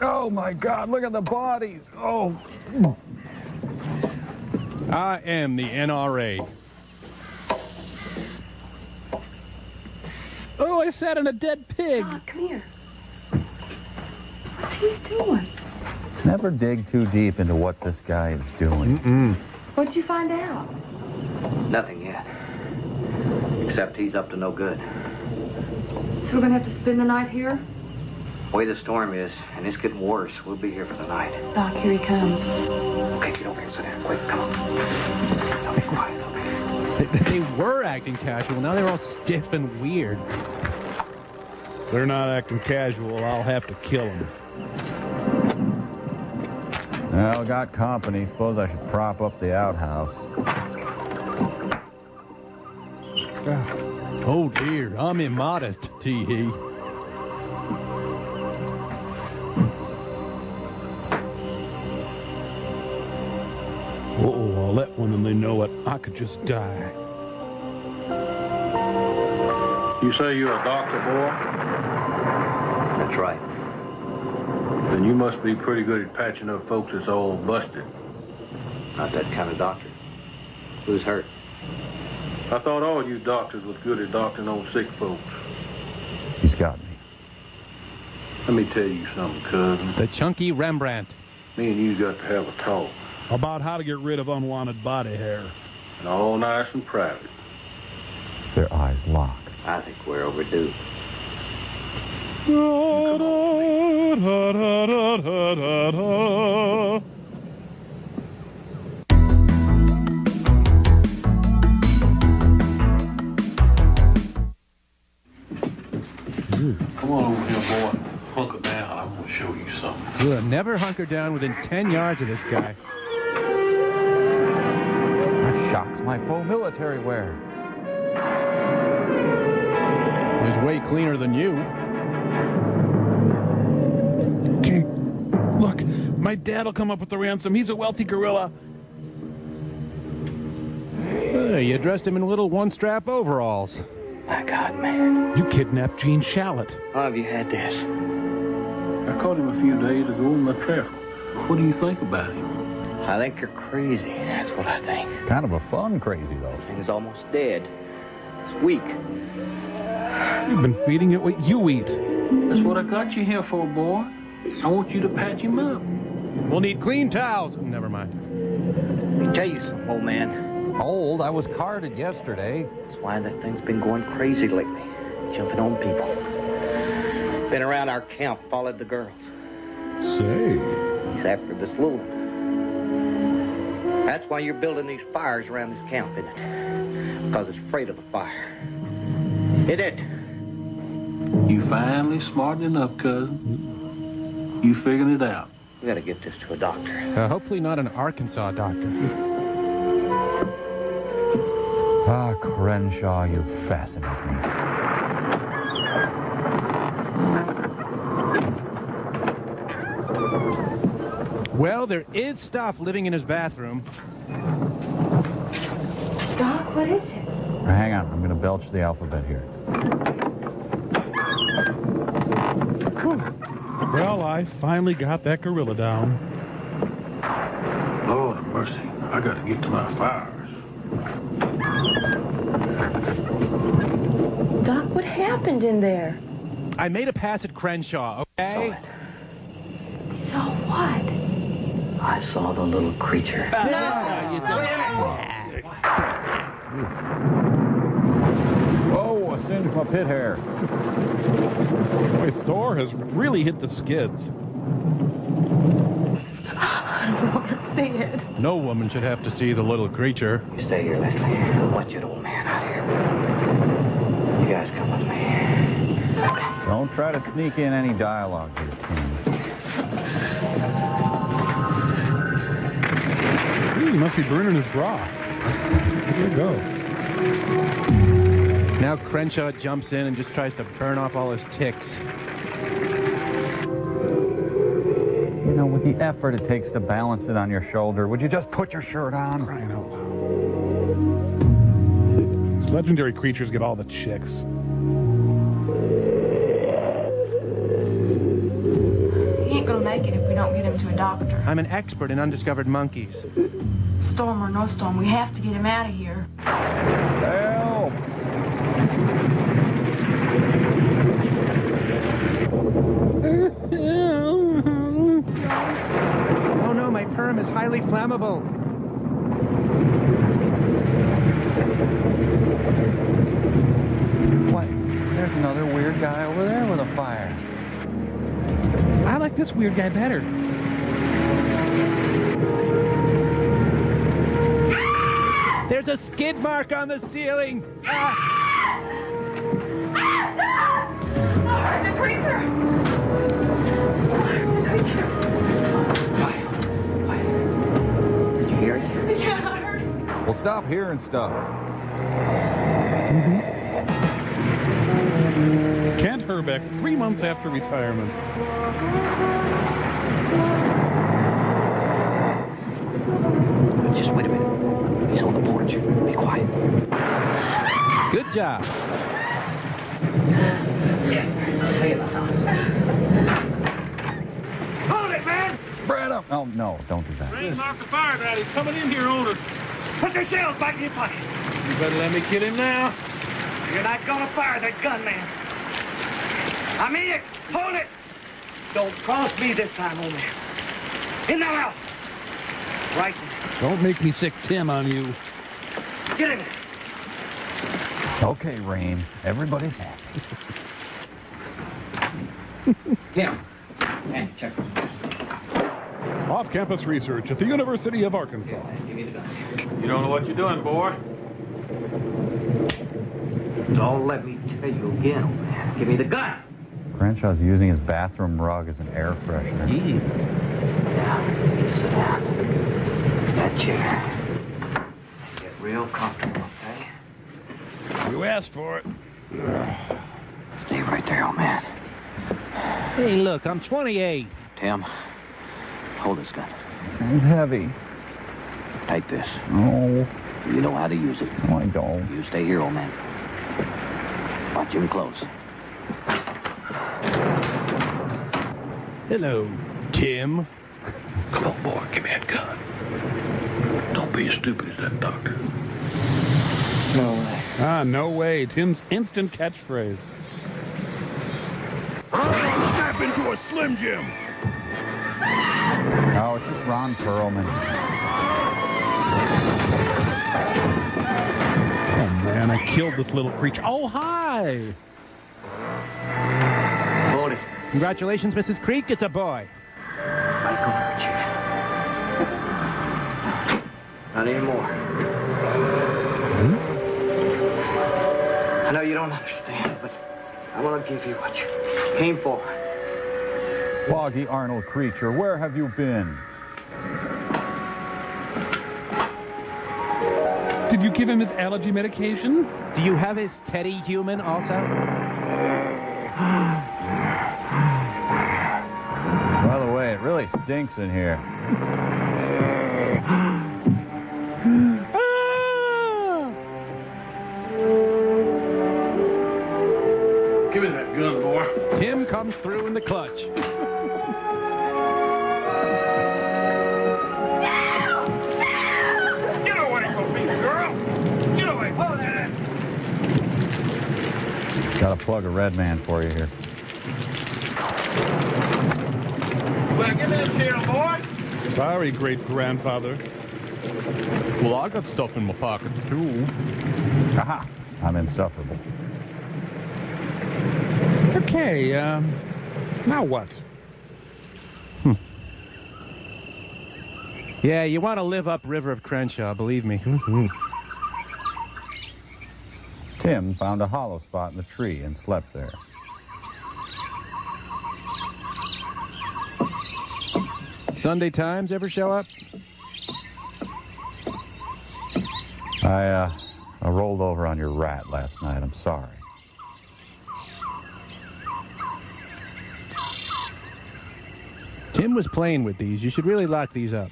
Speaker 3: Oh, my God, look at the bodies. Oh.
Speaker 4: I am the NRA.
Speaker 1: Oh, I sat on a dead pig.
Speaker 9: Oh, come here. What's he doing?
Speaker 3: Never dig too deep into what this guy is doing.
Speaker 9: What'd you find out?
Speaker 6: Nothing yet. Except he's up to no good.
Speaker 9: So we're gonna have to spend the night here?
Speaker 6: The way the storm is, and it's getting worse, we'll be here for the night.
Speaker 9: Doc, here he comes.
Speaker 6: Okay, get over here and sit down. Quick, come on. Now be quiet, okay?
Speaker 4: They were acting casual. Now they're all stiff and weird.
Speaker 1: They're not acting casual. I'll have to kill them.
Speaker 3: Well, got company. Suppose I should prop up the outhouse.
Speaker 4: Oh dear, I'm immodest, tee-hee.
Speaker 1: Uh-oh, I'll let one and they know it. I could just die.
Speaker 21: You say you're a doctor, boy?
Speaker 12: That's right.
Speaker 21: Then you must be pretty good at patching up folks that's all busted.
Speaker 12: Not that kind of doctor. Who's hurt?
Speaker 21: I thought all you doctors was good at doctoring on sick folks.
Speaker 3: He's got me.
Speaker 21: Let me tell you something, cousin.
Speaker 4: The chunky Rembrandt.
Speaker 21: Me and you got to have a talk.
Speaker 1: About how to get rid of unwanted body hair.
Speaker 21: And all nice and private.
Speaker 3: Their eyes lock.
Speaker 12: I think we're overdue.
Speaker 1: Da, da, da, da, da, da, da.
Speaker 21: Come on over here, boy. Hunker down. I'm going to show you something.
Speaker 4: We'll never hunker down within 10 yards of this guy.
Speaker 3: That shocks my faux military wear.
Speaker 4: He's way cleaner than you.
Speaker 1: Okay, look, my dad'll come up with the ransom. He's a wealthy gorilla.
Speaker 4: Hey, you dressed him in little one-strap overalls.
Speaker 12: My God, man.
Speaker 1: You kidnapped Gene Shalit.
Speaker 12: How have you had this?
Speaker 21: I caught him a few days ago in the traffic. What do you think about him?
Speaker 12: I think you're crazy. That's what I think.
Speaker 3: Kind of a fun crazy, though.
Speaker 12: Thing's almost dead. It's weak.
Speaker 1: You've been feeding it what you eat.
Speaker 21: That's what I got you here for, boy. I want you to patch him up.
Speaker 4: We'll need clean towels. Never mind.
Speaker 12: Let me tell you something, old man.
Speaker 3: Old? I was carded yesterday.
Speaker 12: That's why that thing's been going crazy lately. Jumping on people. Been around our camp, followed the girls.
Speaker 1: Say.
Speaker 12: He's after this little one. That's why you're building these fires around this camp, isn't it? Because it's afraid of the fire. Hit it.
Speaker 21: You finally smartened up, cousin. You figured it out.
Speaker 12: We gotta get this to a doctor.
Speaker 4: Hopefully not an Arkansas doctor.
Speaker 3: Ah, Crenshaw, you fascinate me.
Speaker 4: Well, there is stuff living in his bathroom.
Speaker 9: Doc, what is it?
Speaker 3: Hang on, I'm going to belch the alphabet here.
Speaker 1: Well, I finally got that gorilla down.
Speaker 21: Lord of mercy, I got to get to my fires.
Speaker 9: Doc, what happened in there?
Speaker 4: I made a pass at Crenshaw, okay?
Speaker 9: So what?
Speaker 12: I saw the little creature.
Speaker 3: Whoa, I singed my pit hair.
Speaker 1: Boy, Thor has really hit the skids.
Speaker 9: I don't want to see it.
Speaker 4: No woman should have to see the little creature.
Speaker 12: You stay here, Leslie. I want you, old man, out here. You guys come with me. Okay.
Speaker 3: Don't try to sneak in any dialogue here, Tim.
Speaker 1: Ooh, he must be burning his bra. Here we go.
Speaker 4: Now Crenshaw jumps in and just tries to burn off all his ticks.
Speaker 3: You know, with the effort it takes to balance it on your shoulder, would you just put your shirt on?
Speaker 1: I know. These legendary creatures get all the chicks.
Speaker 9: He ain't gonna make it if we don't get him to a doctor.
Speaker 4: I'm an expert in undiscovered monkeys.
Speaker 9: Storm or no storm, we have to get him out of here.
Speaker 3: Help!
Speaker 4: Oh no, my perm is highly flammable.
Speaker 3: What? There's another weird guy over there with a fire.
Speaker 1: I like this weird guy better.
Speaker 4: There's a skid mark on the ceiling.
Speaker 9: The creature! The creature!
Speaker 12: Quiet. Did you hear it?
Speaker 9: Yeah, I heard it.
Speaker 3: Well, stop hearing stuff.
Speaker 1: Mm-hmm. Herbeck 3 months after retirement.
Speaker 12: Just wait a minute. He's on the porch. Be quiet.
Speaker 4: Good job.
Speaker 12: Stay in the house.
Speaker 14: Hold it, man!
Speaker 3: Spread up. Oh, no, don't do that.
Speaker 14: Rain mark the fire, Dad. He's coming in here, owner. Put your shells back in your pocket. You better let me kill him now. You're not gonna fire that gun, man. I mean it. Hold it. Don't cross me this time, old man. In the house. Right now.
Speaker 1: Don't make me sick, Tim, on you.
Speaker 14: Get in there.
Speaker 3: Okay, Rain. Everybody's happy.
Speaker 12: Tim, Andy, check this.
Speaker 1: Off-campus research at the University of Arkansas.
Speaker 12: Give me the gun.
Speaker 21: You don't know what you're doing, boy.
Speaker 12: Don't let me tell you again, old man. Give me the gun.
Speaker 3: Crenshaw's using his bathroom rug as an air freshener.
Speaker 12: Now, you sit down. In that chair. Get real comfortable, okay?
Speaker 1: You asked for it.
Speaker 12: Stay right there, old man.
Speaker 4: Hey, look, I'm 28.
Speaker 12: Tim, hold this gun.
Speaker 3: It's heavy.
Speaker 12: Take this.
Speaker 3: Oh.
Speaker 12: You know how to use it.
Speaker 3: No, I don't.
Speaker 12: You stay here, old man. Watch him close.
Speaker 4: Hello, Tim.
Speaker 21: Come on, boy. Give me that gun. Don't be as stupid as that doctor.
Speaker 12: No way.
Speaker 1: Ah, no way. Tim's instant catchphrase.
Speaker 19: Snap into a Slim Jim.
Speaker 3: No, it's just Ron Perlman.
Speaker 1: Oh, man, I killed this little creature. Oh, hi!
Speaker 12: Hold it.
Speaker 4: Congratulations, Mrs. Creek. It's a boy.
Speaker 12: Nobody's gonna hurt you. Not anymore. I know you don't understand, but I'm gonna give you what you came for.
Speaker 3: Boggy Arnold creature, where have you been?
Speaker 1: Did you give him his allergy medication?
Speaker 4: Do you have his teddy human also?
Speaker 3: By the way, it really stinks in here.
Speaker 21: Give me that gun, boy.
Speaker 4: Tim comes through in the clutch.
Speaker 14: Get away from me, girl. Get away. Hold that.
Speaker 3: Got to plug a red man for you here.
Speaker 14: Well, give me the shield, boy.
Speaker 1: Sorry, great-grandfather.
Speaker 19: Well, I got stuff in my pocket, too.
Speaker 3: Aha! I'm insufferable.
Speaker 1: Okay, now what?
Speaker 4: Yeah, you want to live upriver of Crenshaw, believe me.
Speaker 3: Tim found a hollow spot in the tree and slept there.
Speaker 4: Sunday Times ever show up?
Speaker 3: I rolled over on your rat last night. I'm sorry.
Speaker 4: Tim was playing with these. You should really lock these up.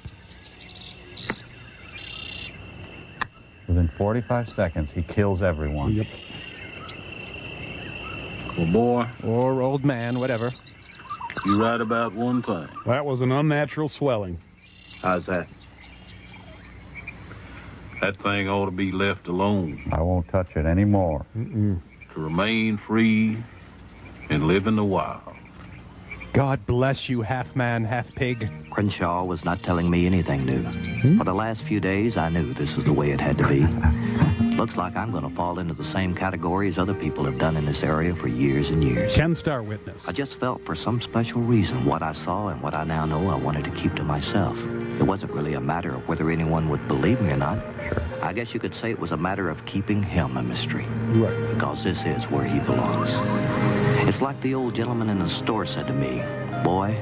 Speaker 3: Within 45 seconds, he kills everyone.
Speaker 1: Yep.
Speaker 21: Well, boy.
Speaker 4: Or old man, whatever.
Speaker 21: You're right about one thing.
Speaker 1: That was an unnatural swelling.
Speaker 21: How's that? That thing ought to be left alone.
Speaker 3: I won't touch it anymore.
Speaker 1: Mm-mm.
Speaker 21: To remain free and live in the wild.
Speaker 4: God bless you, half man, half pig.
Speaker 12: Crenshaw was not telling me anything new. For the last few days, I knew this was the way it had to be. Looks like I'm going to fall into the same category as other people have done in this area for years and years.
Speaker 1: Ken Starr witness.
Speaker 12: I just felt for some special reason what I saw and what I now know I wanted to keep to myself. It wasn't really a matter of whether anyone would believe me or not.
Speaker 3: Sure.
Speaker 12: I guess you could say it was a matter of keeping him a mystery.
Speaker 1: Right.
Speaker 12: Because this is where he belongs. It's like the old gentleman in the store said to me, "Boy,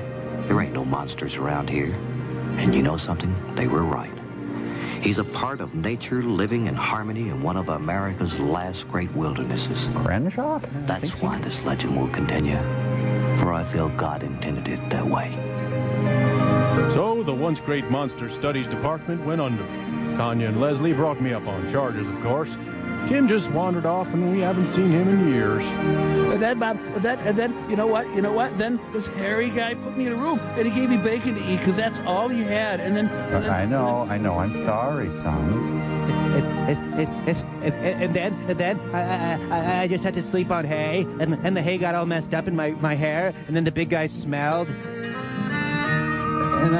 Speaker 12: there ain't no monsters around here." And you know something? They were right. He's a part of nature living in harmony in one of America's last great wildernesses.
Speaker 3: Crenshaw?
Speaker 12: That's why this legend will continue. For I feel God intended it that way.
Speaker 19: So the once great monster studies department went under. Tanya and Leslie brought me up on charges, of course. Tim just wandered off, and we haven't seen him in years.
Speaker 7: And then, Bob, you know what? Then this hairy guy put me in a room, and he gave me bacon to eat, because that's all he had. And then...
Speaker 3: I know. I'm sorry, son.
Speaker 4: And then I just had to sleep on hay, and the hay got all messed up in my hair, and then the big guy smelled.
Speaker 3: And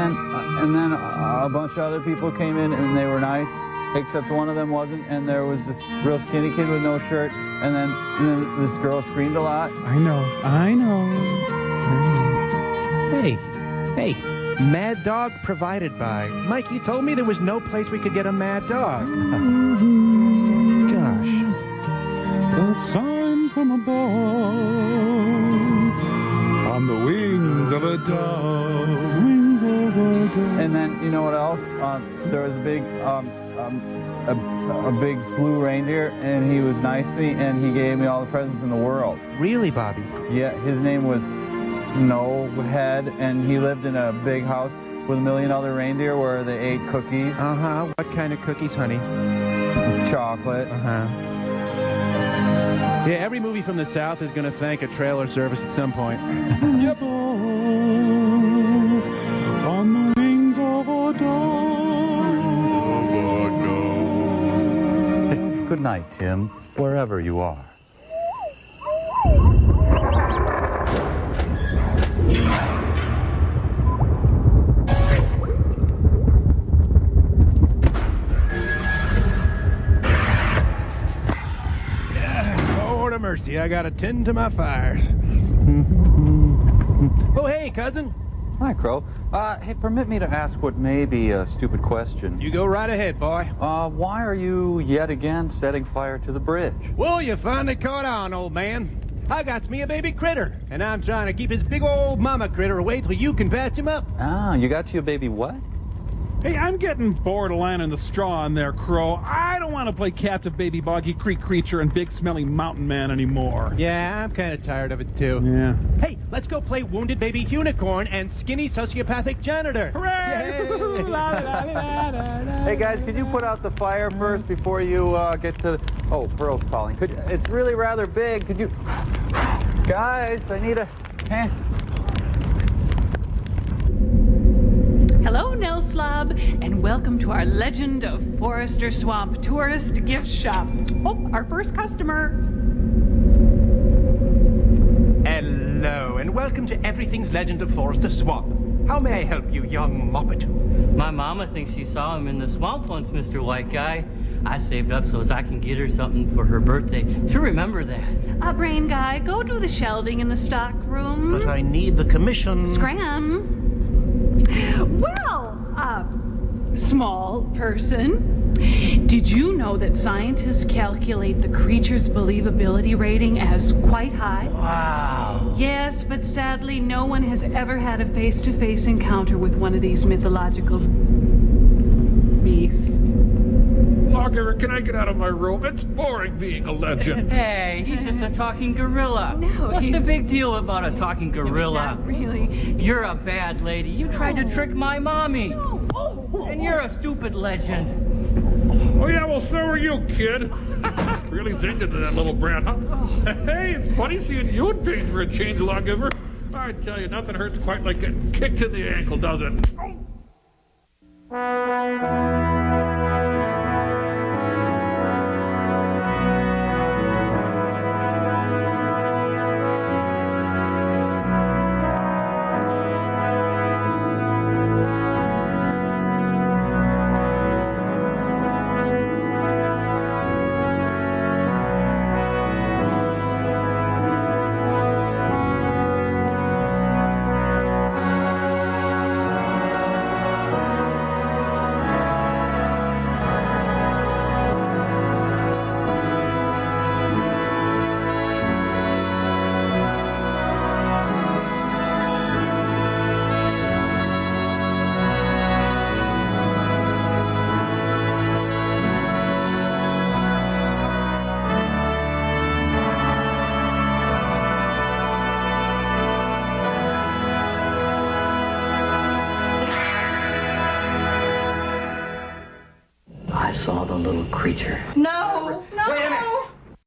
Speaker 3: then a bunch of other people came in, and they were nice, except one of them wasn't, and there was this real skinny kid with no shirt, and then this girl screamed a lot.
Speaker 7: I know.
Speaker 4: Hey, Mad Dog provided by. Mike, you told me there was no place we could get a Mad Dog. Gosh.
Speaker 1: The sign from above, on the wings of a dove, wings of a dove.
Speaker 3: And then, you know what else? There was a big blue reindeer, and he was nice to me, and he gave me all the presents in the world.
Speaker 4: Really, Bobby?
Speaker 3: Yeah, his name was Snowhead, and he lived in a big house with 1 million other reindeer where they ate cookies.
Speaker 4: Uh-huh. What kind of cookies, honey?
Speaker 3: Chocolate.
Speaker 4: Uh-huh. Yeah, every movie from the South is going to thank a trailer service at some point.
Speaker 1: Yep. On the wings of a dove.
Speaker 3: Good night, Tim, wherever you are.
Speaker 4: Lord of mercy, I gotta tend to my fires. Oh, hey, cousin.
Speaker 3: Hi, Crow. Hey, permit me to ask what may be a stupid question.
Speaker 4: You go right ahead, boy.
Speaker 3: Why are you yet again setting fire to the bridge?
Speaker 4: Well, you finally caught on, old man. I got me a baby critter, and I'm trying to keep his big old mama critter away till you can patch him up.
Speaker 3: Ah, you got you a baby what?
Speaker 1: Hey, I'm getting bored of landing the straw in there, Crow. I don't want to play captive baby Boggy Creek creature and big smelly mountain man anymore.
Speaker 4: Yeah, I'm kind of tired of it, too.
Speaker 1: Yeah.
Speaker 4: Hey, let's go play wounded baby unicorn and skinny sociopathic janitor.
Speaker 1: Hooray!
Speaker 3: Hey, guys, could you put out the fire first before you get to... Oh, Pearl's calling. It's really rather big. Could you... Guys, I need a hand.
Speaker 5: Hello, Nell Slob, and welcome to our Legend of Forester Swamp Tourist Gift Shop. Oh, our first customer.
Speaker 4: Hello, and welcome to Everything's Legend of Forester Swamp. How may I help you, young Muppet?
Speaker 2: My mama thinks she saw him in the swamp once, Mr. White Guy. I saved up so as I can get her something for her birthday to remember that.
Speaker 5: Brain Guy, go do the shelving in the stock room.
Speaker 4: But I need the commission.
Speaker 5: Scram. Well, small person, did you know that scientists calculate the creature's believability rating as quite high?
Speaker 2: Wow.
Speaker 5: Yes, but sadly, no one has ever had a face-to-face encounter with one of these mythological beasts.
Speaker 1: Lawgiver, can I get out of my room? It's boring being a legend.
Speaker 2: Hey, he's just a talking gorilla.
Speaker 5: No,
Speaker 2: What's the big deal about a talking gorilla?
Speaker 5: Not really.
Speaker 2: You're a bad lady. You tried to trick my mommy.
Speaker 5: No.
Speaker 2: And you're a stupid legend.
Speaker 1: Oh, yeah, well, so are you, kid. Really zigged into that little brat, huh? Hey, it's funny seeing you in pain for a change, Lawgiver. I tell you, nothing hurts quite like getting kicked in the ankle, does it?
Speaker 6: saw the little creature.
Speaker 9: No, no.
Speaker 14: Wait a minute.